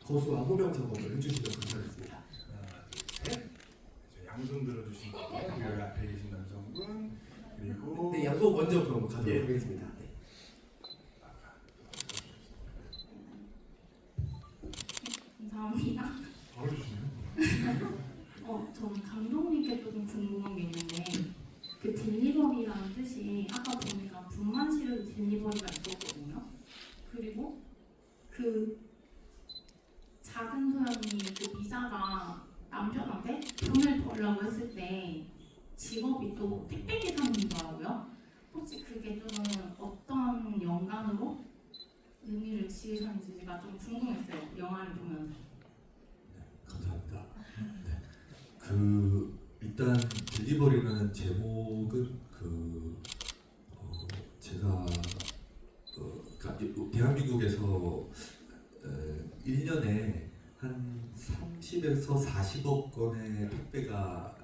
거수와 호명 작업을 해주시면 감사하겠습니다. 하나, 둘, 셋. 양손 들어주신 분, 그리고 여기 앞에 계신 남성분, 그리고 네, 양손 먼저 그럼 가도록 예. 하겠습니다. 네. 감사합니다. 저는 감독님께 조금 궁금한 게 있는데 그 딜리버리라는 뜻이 아까 보니까 분만 실은 딜리버리가 있었거든요. 그리고 그 작은 소연이 그 미자가 남편한테 돈을 벌려고 했을 때 직업이 또 택배 기사님이더라고요. 혹시 그게 좀 어떤 연관으로 의미를 지으셨는지가 좀 궁금했어요. 영화를 보면서. 감사합니다. 네. 일단 딜리버리라는 제목은 제가 그러니까 대한민국에서 1년에 한 30에서 40억 건의 택배가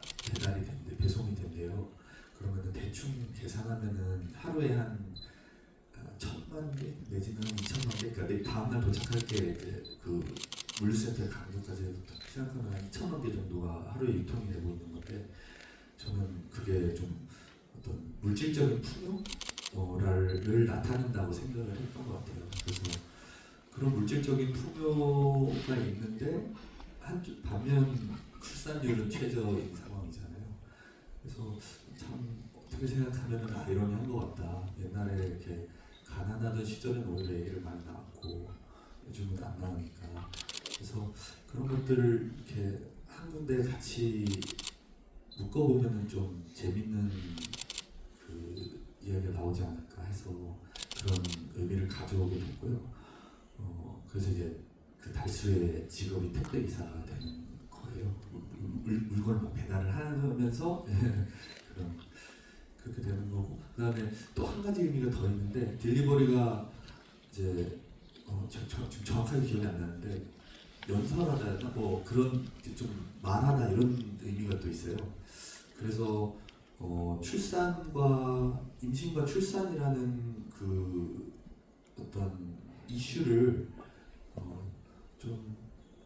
배송이 된대요. 그러면은 대충 계산하면은 하루에 한 1,000만 개 내지는 2,000만 개, 그러니까 다음날 도착할 때 그 물류센터 강도까지 생각하면 한 2,000만 개 정도가 하루에 유통이 되고 있는 건데, 저는 그게 좀 어떤 물질적인 풍요를 나타낸다고 생각을 했던 것 같아요. 그래서 그런 물질적인 풍요가 있는데 반면 출산율은 최저인 상황이잖아요. 그래서 참 어떻게 생각하면 아이러니한 것 같다. 옛날에 이렇게 가난하던 시절에는 오히려 애기를 많이 낳았고 요즘은 안 낳으니까. 그래서 그런 것들을 이렇게 한 군데 같이 묶어보면은 좀 재밌는 그 이야기가 나오지 않을까 해서 그런 의미를 가져오게 됐고요. 그래서 이제 그 달수의 직업이 택배 기사가 되는 거예요. 물건을 막 배달을 하면서 그렇게 되는 거고, 그다음에 또 한 가지 의미가 더 있는데, 딜리버리가 이제 지금 정확하게 기억이 안 나는데 연설하다 뭐 그런 좀 말하다 이런 의미가 또 있어요. 그래서 임신과 출산이라는 그 어떤 이슈를 좀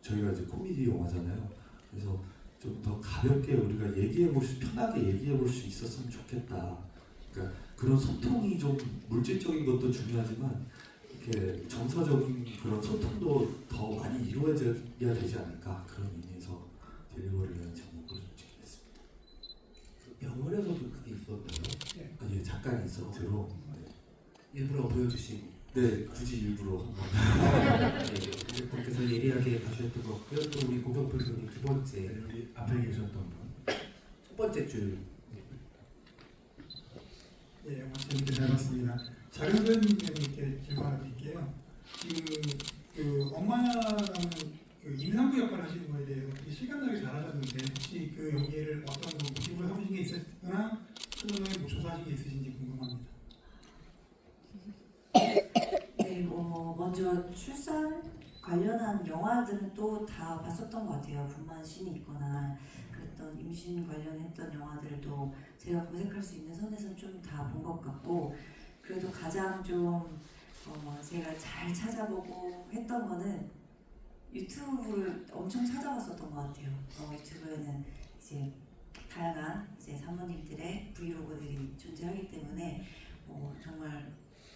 저희가 이제 코미디 영화잖아요. 그래서 좀 더 가볍게 우리가 편하게 얘기해 볼 수 있었으면 좋겠다. 그러니까 그런 소통이 좀 물질적인 것도 중요하지만 이렇게 정서적인 그런 소통도 더 많이 이루어져야 되지 않을까, 그런 의미에서 딜리버리라는 제목을 짓게 됐습니다. 병원에서도 그게 있었나요? 예, 잠깐 있었대로. 일부러 보여주신. 네, 굳이 일부러 한번. 네, 그래서 예리하게 봐주셨던 것 같고요. 또 우리 고경표 교수님 두 번째, 여기 앞에 계셨던 분. 첫 번째 줄. 예, 재밌게 잘 봤습니다. 작은 선생님께 질문 하나 드릴게요. 지금 그 엄마라는 그 임산부 역할을 하시는 거에 대해서 되게 실감나게 잘하셨는데, 혹시 그 연기를 어떤 모티브를 삼으신 게 있었거나 또는 뭐 조사하신 게 있으신지 궁금합니다. 네, 먼저 출산 관련한 영화들은 또 다 봤었던 것 같아요. 분만 씬이 있거나 그랬던 임신 관련했던 영화들도 제가 검색할 수 있는 선에서 좀 다 본 것 같고, 그래도 가장 좀 제가 잘 찾아보고 했던 거는 유튜브를 엄청 찾아봤었던 것 같아요. 유튜브에는 이제 다양한 이제 사모님들의 브이로그들이 존재하기 때문에 정말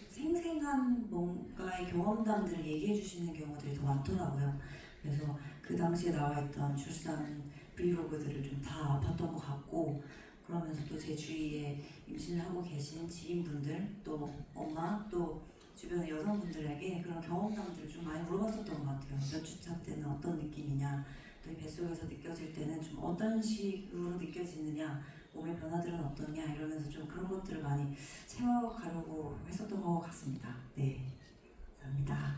생생한 뭔가의 경험담들을 얘기해 주시는 경우들이 더 많더라고요. 그래서 그 당시에 나와 있던 출산 브이로그들을 좀 다 봤던 것 같고, 그러면서 또 제 주위에 임신을 하고 계신 지인분들, 또 엄마, 또 주변의 여성분들에게 그런 경험담들을 좀 많이 물어봤었던 것 같아요. 몇 주차 때는 어떤 느낌이냐, 또 뱃속에서 느껴질 때는 좀 어떤 식으로 느껴지느냐, 몸의 변화들은 어떠냐, 이러면서 좀 그런 것들을 많이 채워가려고 했었던 것 같습니다. 네, 감사합니다.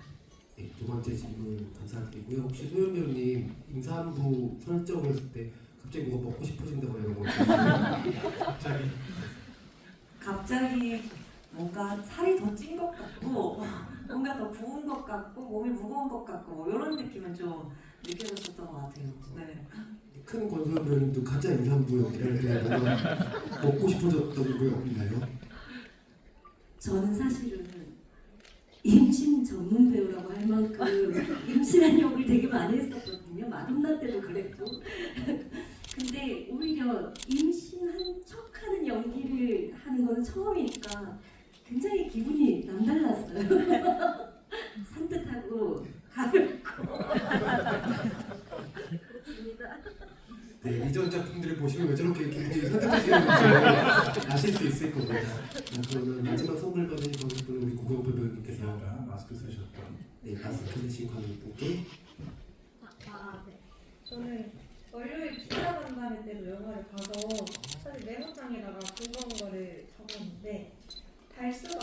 네, 두 번째 질문 감사드리고요. 혹시 소연 배우님 임산부 설정했을 때 갑자기 뭐가 먹고 싶어진다고 이런 거 있어요? 갑자기 뭔가 살이 더 찐 것 같고 뭔가 더 부은 것 같고 몸이 무거운 것 같고 뭐 이런 느낌은 좀 느껴졌었던 것 같아요. 네. 큰 권소연 배우님도 가짜 임산부 연기할 때 뭔가 먹고 싶어졌던 거 없나요? 저는 사실은 임신 전문 배우라고 할 만큼 임신한 역을 되게 많이 했었거든요. 마름나 때도 그랬고. 근데 오히려 임신한 척하는 연기를 하는 건 처음이니까 굉장히 기분이 남달랐어요. 산뜻하고 가볍고. 그렇습니다. 네, 이전 작품들을 보시면 왜 저렇게 기분이 선택하시는지 아실 수 있을 겁니다. 그러면 마지막 선물 받으신 분은 우리 고경표 배우님께서 마스크 쓰셨던. 네, 마스크 쓰신 관객분께 네. 저는 월요일 기자 간담회 때도 영화를 봐서 사실 메모장에다가 궁금한 거를 적었는데 달수가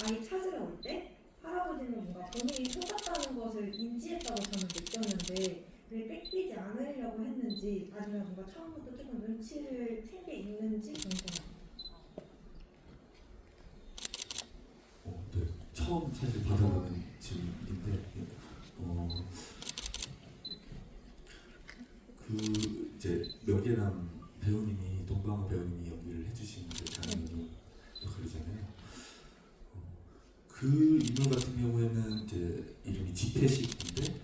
아이 찾으러 올 때 할아버지는 뭔가 본인이 속았다는 것을 인지했다고 저는 느꼈는데 왜 뺏기지 않으려고 했는지 아니면 뭔가 처음부터 조금 눈치를 챈 게 있는지 궁금해요. 네, 처음 사실 받아보는 질문인데 그 이제 명계남 배우님이 동방호 배우님이 연기를 해주신 그 장면이 그러잖아요. 그 인물 같은 경우에는 이제 이름이 지태식인데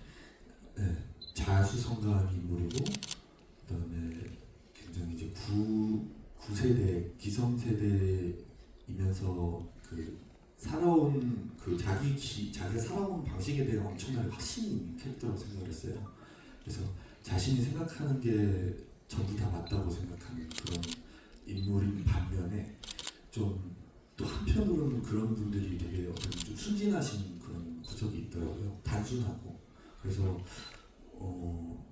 네, 자수성가한 인물이고 그다음에 굉장히 이제 구세대 기성세대이면서 그 살아온 그 자기가 살아온 방식에 대한 엄청나게 확신이 있는 캐릭터라고 생각을 했어요. 그래서 자신이 생각하는 게 전부 다 맞다고 생각하는 그런 인물인 반면에 좀 또 한편으로는 그런 분들이 되게 어떤 좀 순진하신 그런 구석이 있더라고요. 단순하고. 그래서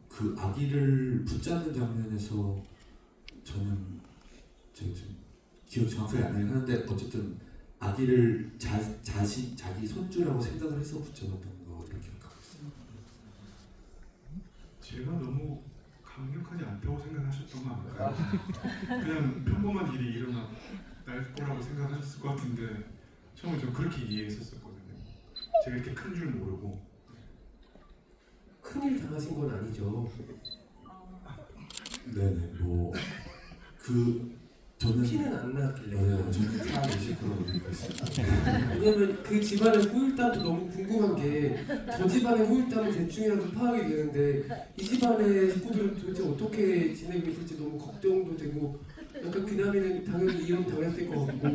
그 아기를 붙잡는 장면에서 저는 제가 좀 기억 정확하게 안 나긴 하는데 어쨌든 아기를 자기 손주라고 생각을 해서 붙잡았던 거를 기억하고 있어요. 제가 너무 강력하지 않다고 생각하셨던 거 아닐까요? 그냥 평범한 일이 일어날 거라고 생각하셨을 것 같은데 처음에 저 그렇게 이해했었거든요. 제가 이렇게 큰 줄 모르고. 큰일 당하신 건 아니죠. 네네 저는 피는 안 났길래. 저는 살아계실 거라고 믿고 있습니다. 왜냐면 그 집안의 후일담도 너무 궁금한 게 저 집안의 후일담은 대충이라도 파악이 되는데 이 집안의 식구들은 도대체 어떻게 지내고 있을지 너무 걱정도 되고 약간 귀남이는 당연히 이혼 당했을 것 같고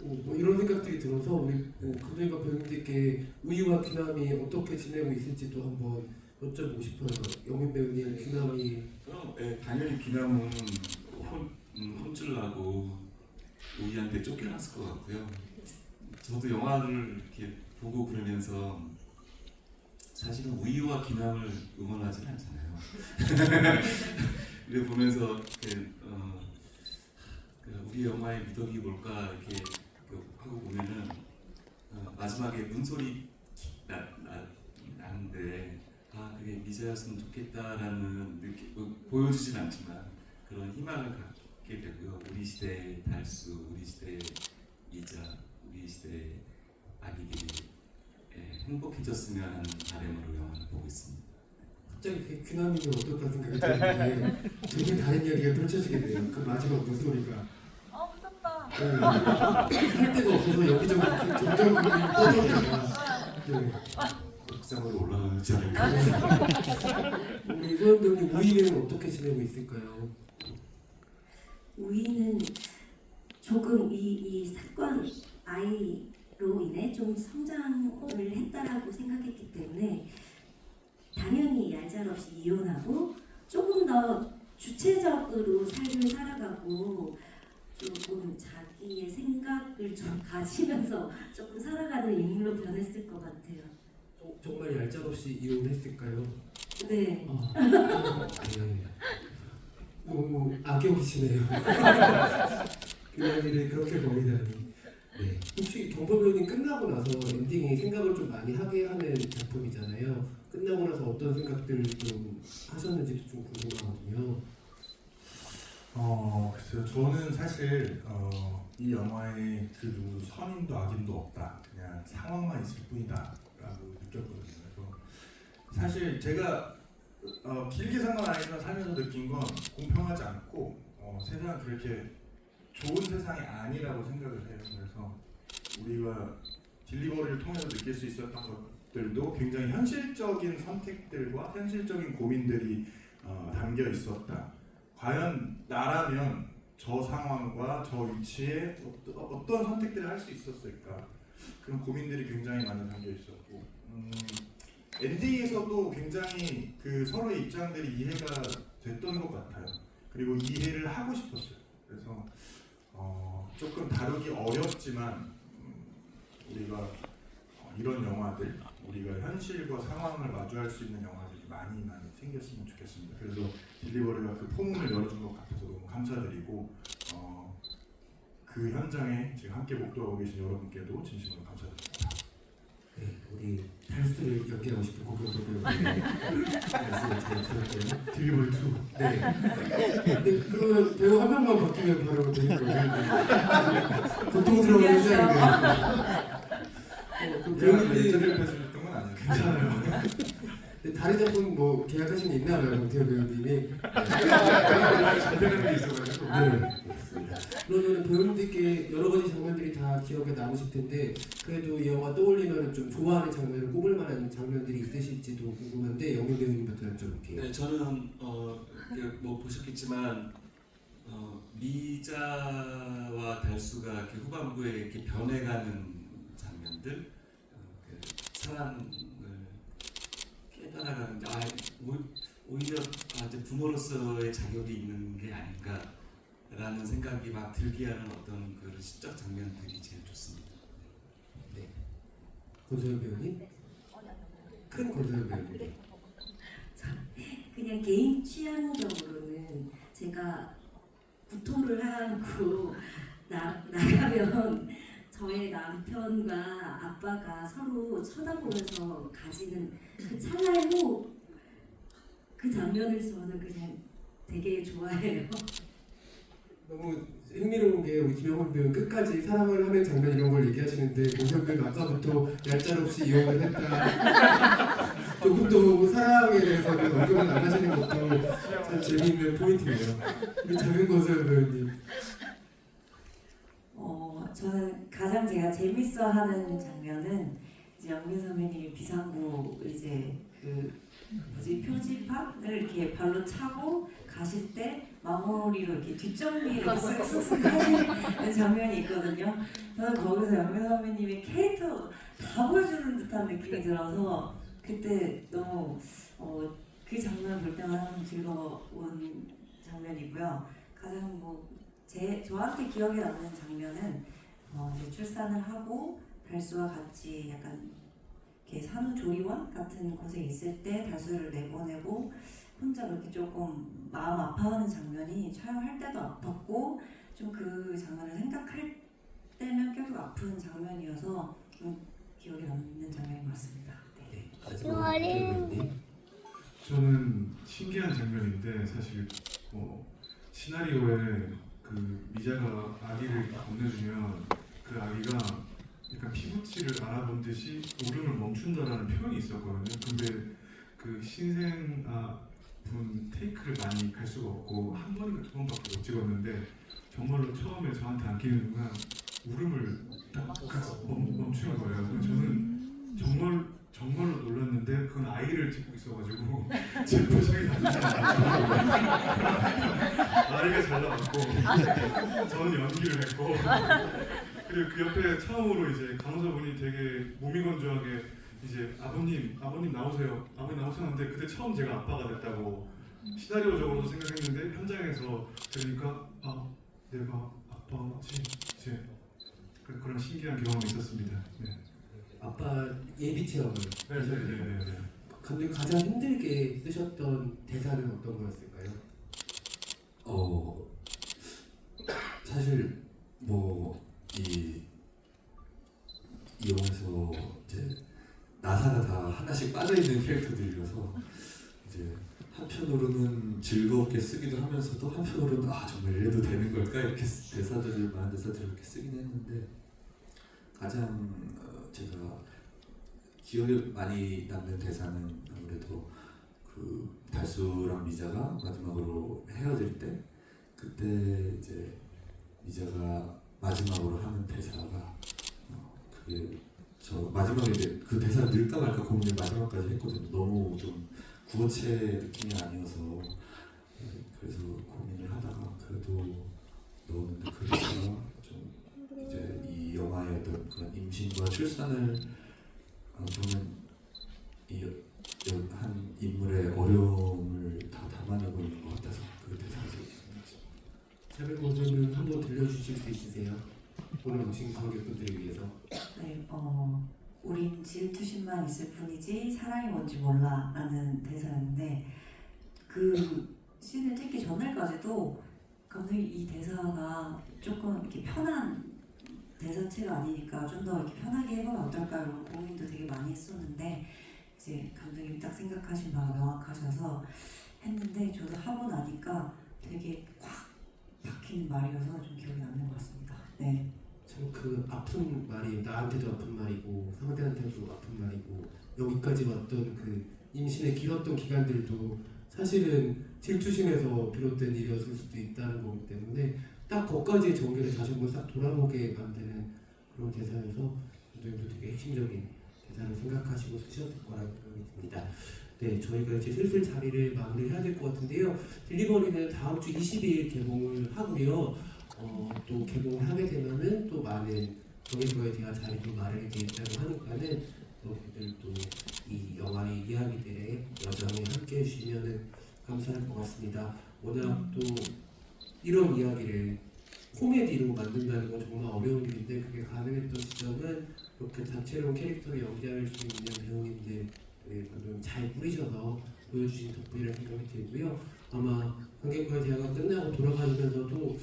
뭐 이런 생각들이 들어서 우리 감독님과 배우님들께 우이와 귀남이 어떻게 지내고 있을지도 한번 여쭤보고 싶어요. 영민 배우님, 귀남이 그럼 당연히 귀남은 혼쭐 나고 우이한테 쫓겨났을 것 같고요. 저도 영화를 이렇게 보고 그러면서 사실은 우이와 귀남을 응원하진 않잖아요. 근데 보면서 우리 영화의 미덕이 뭘까 이렇게 하고 보면은 마지막에 문소리 나는데 그게 미자였으면 좋겠다라는 보여주진 않지만 그런 희망을 갖게 되고요. 우리 시대의 달수, 우리 시대의 미자, 우리 시대의 아기들이 행복해졌으면 하는 바람으로 영화를 보고 있습니다. 갑자기 귀남이면 어떨까 생각이 드는데 되게 다른 이야기가 펼쳐지겠네요. 그 마지막 물소리가 무섭다. 살 데가 없어서 여기저기 점점 뻗어내요. 네. 옥상으로 올라가지 않을까. 우리 소연 배우님 우이는 어떻게 지내고 있을까요? 우이는 조금 이 사건 아이로 인해 좀 성장을 했다라고 생각했기 때문에 당연히 얄짤없이 이혼하고 조금 더 주체적으로 삶을 살아가고 조금 자기의 생각을 좀 가지면서 조금 살아가는 인물로 변했을 것 같아요. 정말 얄짤없이 이혼했을까요? 네. 네. 너무 악역이시네요. 그 이야기를 그렇게 보이다니. 네. 혹시 경보 배우님 끝나고 나서 엔딩이 생각을 좀 많이 하게 하는 작품이잖아요. 끝나고 나서 어떤 생각들을 좀 하셨는지도 좀 궁금하거든요. 글쎄요. 저는 사실 이 영화에 그 누구 선임도 악인도 없다. 그냥 상황만 있을 뿐이다라고 느꼈거든요. 그래서 사실 제가 길게 생각 안 했지만 살면서 느낀 건 공평하지 않고 세상은 그렇게 좋은 세상이 아니라고 생각을 해요. 그래서 우리가 딜리버리를 통해서 느낄 수 있었던 것들도 굉장히 현실적인 선택들과 현실적인 고민들이 담겨 있었다. 과연 나라면 저 상황과 저 위치에 어떤 선택들을 할 수 있었을까? 그런 고민들이 굉장히 많이 담겨 있었고 엔딩에서도 굉장히 그 서로의 입장들이 이해가 됐던 것 같아요. 그리고 이해를 하고 싶었어요. 그래서 조금 다루기 어렵지만 우리가 이런 영화들, 우리가 현실과 상황을 마주할 수 있는 영화들이 많이 생겼으면 좋겠습니다. 그래서 딜리버리가 그 포문을 열어준 것 같아서 너무 감사드리고 그 현장에 지금 함께 목도하고 계신 여러분께도 진심으로 감사드립니다. 네, 우리 탈수를 연기하고 싶은 고경도 배우님 말씀을 잘 들었고요. 딜리버리 2. 네. 근데 그 배우 한 명만 바뀌면 바로 되는 거예요. 고통스러운 현장인데. 그 배우님들이 인터뷰했을 건 아니에요. 괜찮아요. 근데 다른 작품 뭐 계약하신 게 있나 봐요, 강태호 배우님이. 잘 되는 게 있어가지고. 네, 그렇습니다. 그러면 배우님들께 여러 가지 장면들이 다 기억에 남으실 텐데 그래도 이 영화 떠올리면 좀 좋아하는 장면을 꼽을 만한 장면들이 있으실지도 궁금한데 영민 배우님부터 여쭤볼게요. 네, 저는 뭐 보셨겠지만 미자와 달수가 이렇게 후반부에 이렇게 변해가는 장면들, 사랑을 깨달아가는데 오히려 이제 부모로서의 자격이 있는 게 아닌가라는 생각이 막 들게 하는 어떤 그 시적 장면들이 제일 좋습니다. 네. 권소연 배우님? 큰 권소연 배우님. 그냥 개인 취향적으로는 제가 구토를 하고 나가면 저의 남편과 아빠가 서로 쳐다보면서 가지는 그 찰나의 호흡, 그 장면을 저는 그냥 되게 좋아해요. 너무 흥미로운 게 우리 김영훈 배우는 끝까지 사랑을 하는 장면 이런 걸 얘기하시는데 권소연 배우는 아까부터 얄짤없이 이혼을 했다. 조금도 사랑에 대해서는 언급을 안 하시는 것도 참 재미있는 포인트네요. 우리 작은 권소연 배우님. 저는 가장 제가 재밌어하는 장면은 이제 영민 선배님이 비상구 이제 그 표지판을 이렇게 발로 차고 가실 때 마무리로 이렇게 뒷정리를 쓱쓱쓱 하시는 장면이 있거든요. 저는 거기서 영민 선배님의 캐릭터 다 보여주는 듯한 느낌이 들어서 그때 너무 그 장면 볼 때마다 항상 즐거운 장면이고요. 가장 저한테 기억에 남는 장면은 이제 출산을 하고 달수와 같이 약간 이렇게 산후조리원 같은 곳에 있을 때 달수를 내보내고 혼자 그렇게 조금 마음 아파하는 장면이 촬영할 때도 아팠고 좀 그 장면을 생각할 때면 계속 아픈 장면이어서 좀 기억에 남는 장면인 것 같습니다. 네. 마지막 배우님. 저는 신기한 장면인데 사실 시나리오에 그 미자가 아기를 건네주면 그 아기가 약간 피부치를 알아본 듯이 울음을 멈춘다라는 표현이 있었거든요. 근데 그 신생아분 테이크를 많이 갈 수가 없고 한 번인가 두 번밖에 못 찍었는데 정말로 처음에 저한테 안기는 순간 울음을 딱 멈추는 거예요. 그래서 저는 정말로 놀랐는데 그건 아이를 찍고 있어가지고 제 표정이 아이가 잘 나왔고 저는 연기를 했고 그리고 그 옆에 처음으로 이제 간호사분이 되게 몸이 건조하게 이제 아버님 나오세요 하는데 그때 처음 제가 아빠가 됐다고 시나리오적으로도 생각했는데 현장에서 들으니까 내가 아빠지 이제 그런 신기한 경험이 있었습니다. 네. 아빠 예비 체험을 하셨는데 네. 감독님 가장 힘들게 쓰셨던 대사는 어떤 거였을까요? 사실 이 영화에서 이제 나사가 다 하나씩 빠져 있는 캐릭터들이라서 이제 한편으로는 즐겁게 쓰기도 하면서도 한편으로는 정말 이래도 되는 걸까 이렇게 많은 대사들을 이렇게 쓰긴 했는데 가장 제가 기억에 많이 남는 대사는 아무래도 그 달수랑 미자가 마지막으로 헤어질 때 그때 이제 미자가 마지막으로 하는 대사가 그게 저 마지막에 이제 그 대사를 넣을까 말까 고민을 마지막까지 했거든요. 너무 좀 구어체 느낌이 아니어서 그래서 고민을 하다가 그래도 넣었는데 그 대사가 좀 이제 이 영화의 어떤 그런 임신과 출산을 보면 한 인물의 어려움을 다 담아내고 있는 것 오늘 오신 관객분들을 위해서. 네, 우린 질투심만 있을 뿐이지 사랑이 뭔지 몰라라는 대사였는데 그 씬을 찍기 전날까지도 감독이 이 대사가 조금 이렇게 편한 대사체가 아니니까 좀 더 이렇게 편하게 해보면 어떨까 이런 고민도 되게 많이 했었는데 이제 감독님 딱 생각하신 바가 명확하셔서 했는데 저도 하고 나니까 되게 꽉 박힌 말이어서 좀 기억에 남는 것 같습니다. 네. 참 그 아픈 말이 나한테도 아픈 말이고 상대한테도 아픈 말이고 여기까지 왔던 그 임신의 길었던 기간들도 사실은 질투심에서 비롯된 일이었을 수도 있다는 거기 때문에 딱 거기까지의 전개를 다시 한번 싹 돌아보게 만드는 그런 대사여서 감독님도 되게 핵심적인 대사를 생각하시고 쓰셨을 거라는 생각이 듭니다. 네, 저희가 이제 슬슬 자리를 마무리해야 될 것 같은데요. 딜리버리는 다음 주 22일 개봉을 하고요. 또 개봉을 하게 되면은 또 많은 정해거에 대한 자리도 마련이 되어 있다고 하니까는 여러분들도 이 영화의 이야기들에 여전히 함께 해주시면 감사할 것 같습니다. 워낙 또 이런 이야기를 코미디로 만든다는 건 정말 어려운 일인데 그게 가능했던 지점은 그렇게 다채로운 캐릭터를 연기할 수 있는 배우님들 잘 뿌리셔서 보여주신 덕분이라는 생각이 들고요. 아마 관객과의 대화가 끝나고 돌아가면서도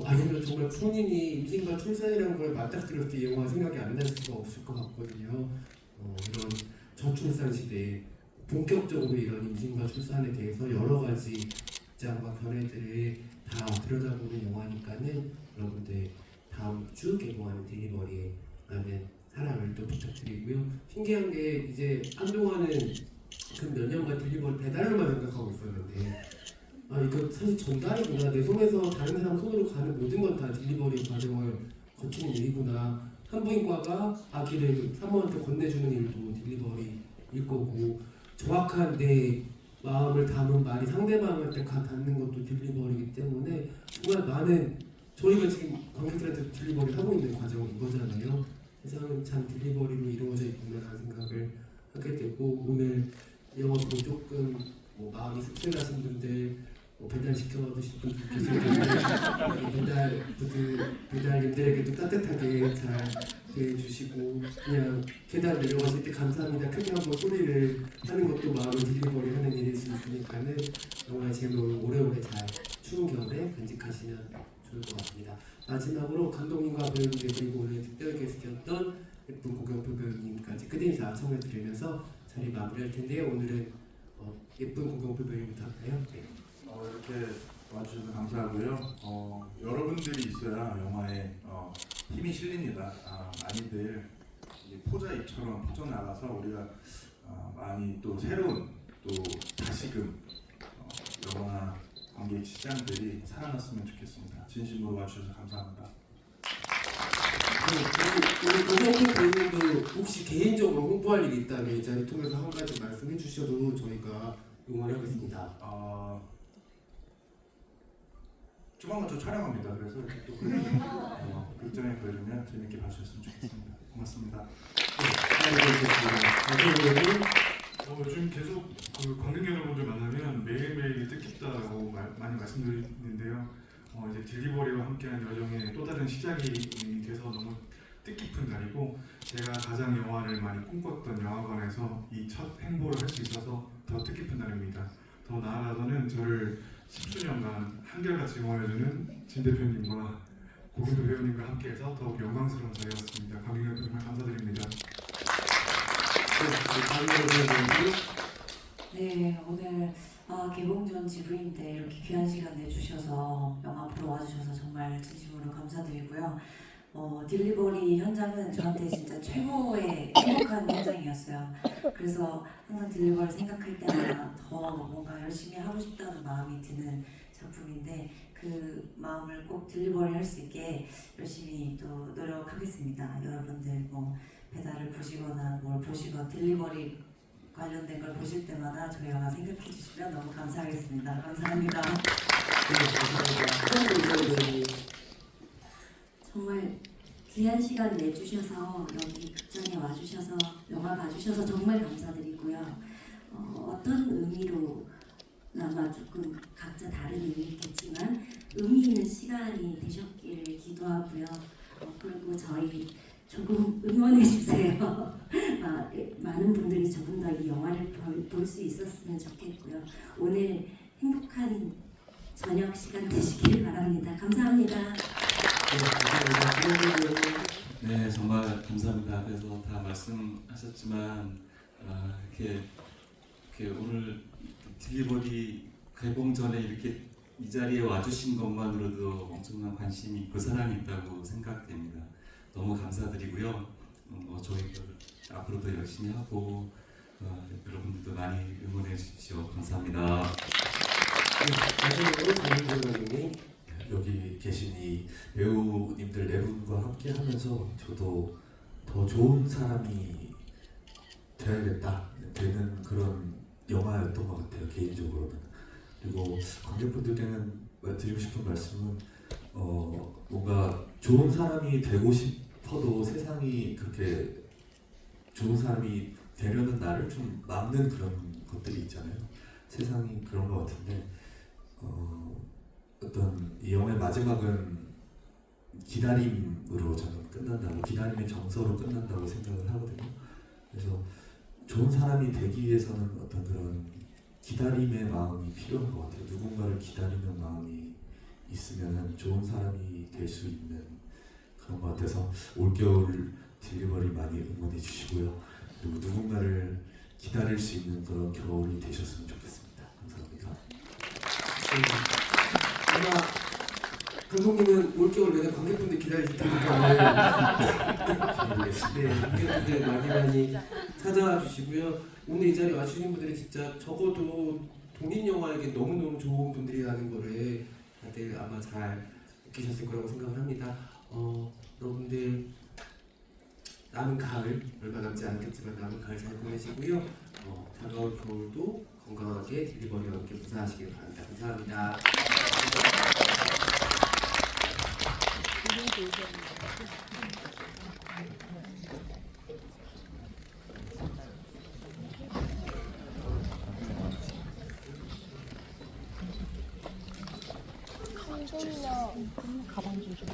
아니면 정말 본인이 임신과 출산이라는 걸 맞닥뜨렸을 때 이 영화 생각이 안 날 수가 없을 것 같거든요. 이런 저출산 시대에 본격적으로 이런 임신과 출산에 대해서 여러 가지 입장과 견해들을 다 들여다보는 영화니까는 여러분들 다음 주 개봉하는 딜리버리에 많은 사랑을 또 부탁드리고요. 신기한 게 이제 한동안은 그 몇 년간 딜리버리 배달로만 생각하고 있었는데 이거 사실 전달이구나. 내 손에서 다른 사람 손으로 가는 모든 건 다 딜리버리 과정을 거치는 일이구나. 산부인과가 아기를 산모한테 건네주는 일도 딜리버리일 거고 정확한 내 마음을 담은 말이 상대방한테 닿는 것도 딜리버리이기 때문에 정말 많은 저희가 지금 관객들한테 딜리버리 하고 있는 과정인 거잖아요. 세상은 참 딜리버리로 이루어져 있구나라는 생각을 하게 되고 오늘 영화 보고 조금 마음이 씁쓸하신 분들 배달시켜 드실 분들 계실 텐데 배달님들에게도 따뜻하게 잘 대해주시고 그냥 계단 내려가실 때 감사합니다 크게 한번 소리를 하는 것도 마음을 딜리버리 하는 일일 수 있으니까는 영화의 제목을 오래오래 잘 추운 겨울에 간직하시면 좋을 것 같습니다. 마지막으로 감독님과 배우님들 그리고 오늘 특별 게스트였던 예쁜 고경표 배우님까지 끝인사 청해드리면서 자리 마무리할 텐데요. 오늘은 예쁜 고경표 배우님부터 할까요? 네. 이렇게 와주셔서 감사하고요. 여러분들이 있어야 영화에 힘이 실립니다. 많이들 포자입처럼 퍼져나가서 우리가 많이 또 새로운 또 다시금 영화 관객 시장들이 살아났으면 좋겠습니다. 진심으로 와주셔서 감사합니다. 오늘 고경표 배우님도 혹시 개인적으로 홍보할 일이 있다면 이 자리 통해서 한 가지 말씀해 주셔도 저희가 응원하겠습니다. 조만간 저 촬영합니다. 그래서 또 극장에 걸리면 재밌게 봐주셨으면 좋겠습니다. 고맙습니다. 요즘 계속 그 관객 여러분들 만나면 매일매일 뜻깊다고 많이 말씀드리는데요. 이제 딜리버리와 함께한 여정의 또 다른 시작이 돼서 너무 뜻깊은 날이고 제가 가장 영화를 많이 꿈꿨던 영화관에서 이 첫 행보를 할 수 있어서 더 뜻깊은 날입니다. 더 나아가서는 저를 10수년간 한결같이 응원해주는 진 대표님과 고경표 배우님과 함께해서 더욱 영광스러운 자리였습니다. 관객 여러분 정말 감사드립니다. 네, 오늘 개봉 전 지부인데 이렇게 귀한 시간 내주셔서 영화 보러 와주셔서 정말 진심으로 감사드리고요. 딜리버리 현장은 저한테 진짜 최고의 행복한 현장이었어요. 그래서 항상 딜리버리 생각할 때마다 더 뭔가 열심히 하고 싶다는 마음이 드는 작품인데 그 마음을 꼭 딜리버리 할 수 있게 열심히 또 노력하겠습니다. 여러분들 배달을 보시거나 뭘 보시거나 딜리버리 관련된 걸 보실 때마다 저희 영화 생각해 주시면 너무 감사하겠습니다. 감사합니다. 정말 귀한 시간 내주셔서 여기 극장에 와주셔서 영화 봐주셔서 정말 감사드리고요. 어떤 의미로 아마 조금 각자 다른 의미 있겠지만 의미 있는 시간이 되셨기를 기도하고요. 그리고 저희 조금 응원해 주세요. 많은 분들이 조금 더 이 영화를 볼 수 있었으면 좋겠고요. 오늘 행복한 저녁 시간 되시길 바랍니다. 감사합니다. 네, 정말 감사합니다. 그래서 다 말씀하셨지만 이렇게 오늘 딜리버리 개봉 전에 이렇게 이 자리에 와주신 것만으로도 엄청난 관심이 있고 사랑이 있다고 생각됩니다. 너무 감사드리고요. 저희도 앞으로도 열심히 하고 여러분들도 많이 응원해 주십시오. 감사합니다. 마지막으로 장윤정 감독님. 여기 계신 이 배우님들 네 분과 함께 하면서 저도 더 좋은 사람이 되어야겠다 되는 그런 영화였던 것 같아요, 개인적으로는. 그리고 관객분들께는 드리고 싶은 말씀은 뭔가 좋은 사람이 되고 싶어도 세상이 그렇게 좋은 사람이 되려는 나를 좀 막는 그런 것들이 있잖아요. 세상이 그런 것 같은데 어떤 이 영화의 마지막은 기다림으로 저는 끝난다고, 기다림의 정서로 끝난다고 생각을 하거든요. 그래서 좋은 사람이 되기 위해서는 어떤 그런 기다림의 마음이 필요한 것 같아요. 누군가를 기다리는 마음이 있으면 좋은 사람이 될 수 있는 그런 것 같아서 올겨울 딜리버리 많이 응원해 주시고요. 그리고 누군가를 기다릴 수 있는 그런 겨울이 되셨으면 좋겠습니다. 감사합니다. 아마 감독님은 올겨울 내내 관객분들 기다리실 테니까 네, 관객분들 많이 찾아와 주시고요. 오늘 이 자리에 와주신 분들이 진짜 적어도 독립 영화에게 너무너무 좋은 분들이라는 거를 다들 아마 잘 느끼셨을 거라고 생각을 합니다. 여러분들 남은 가을 얼마 남지 않겠지만 남은 가을 잘 보내시고요. 다가올 겨울도 건강하게 딜리버리와 함께 무사하시길 바랍니다. 감사합니다. 가방 좀 줘.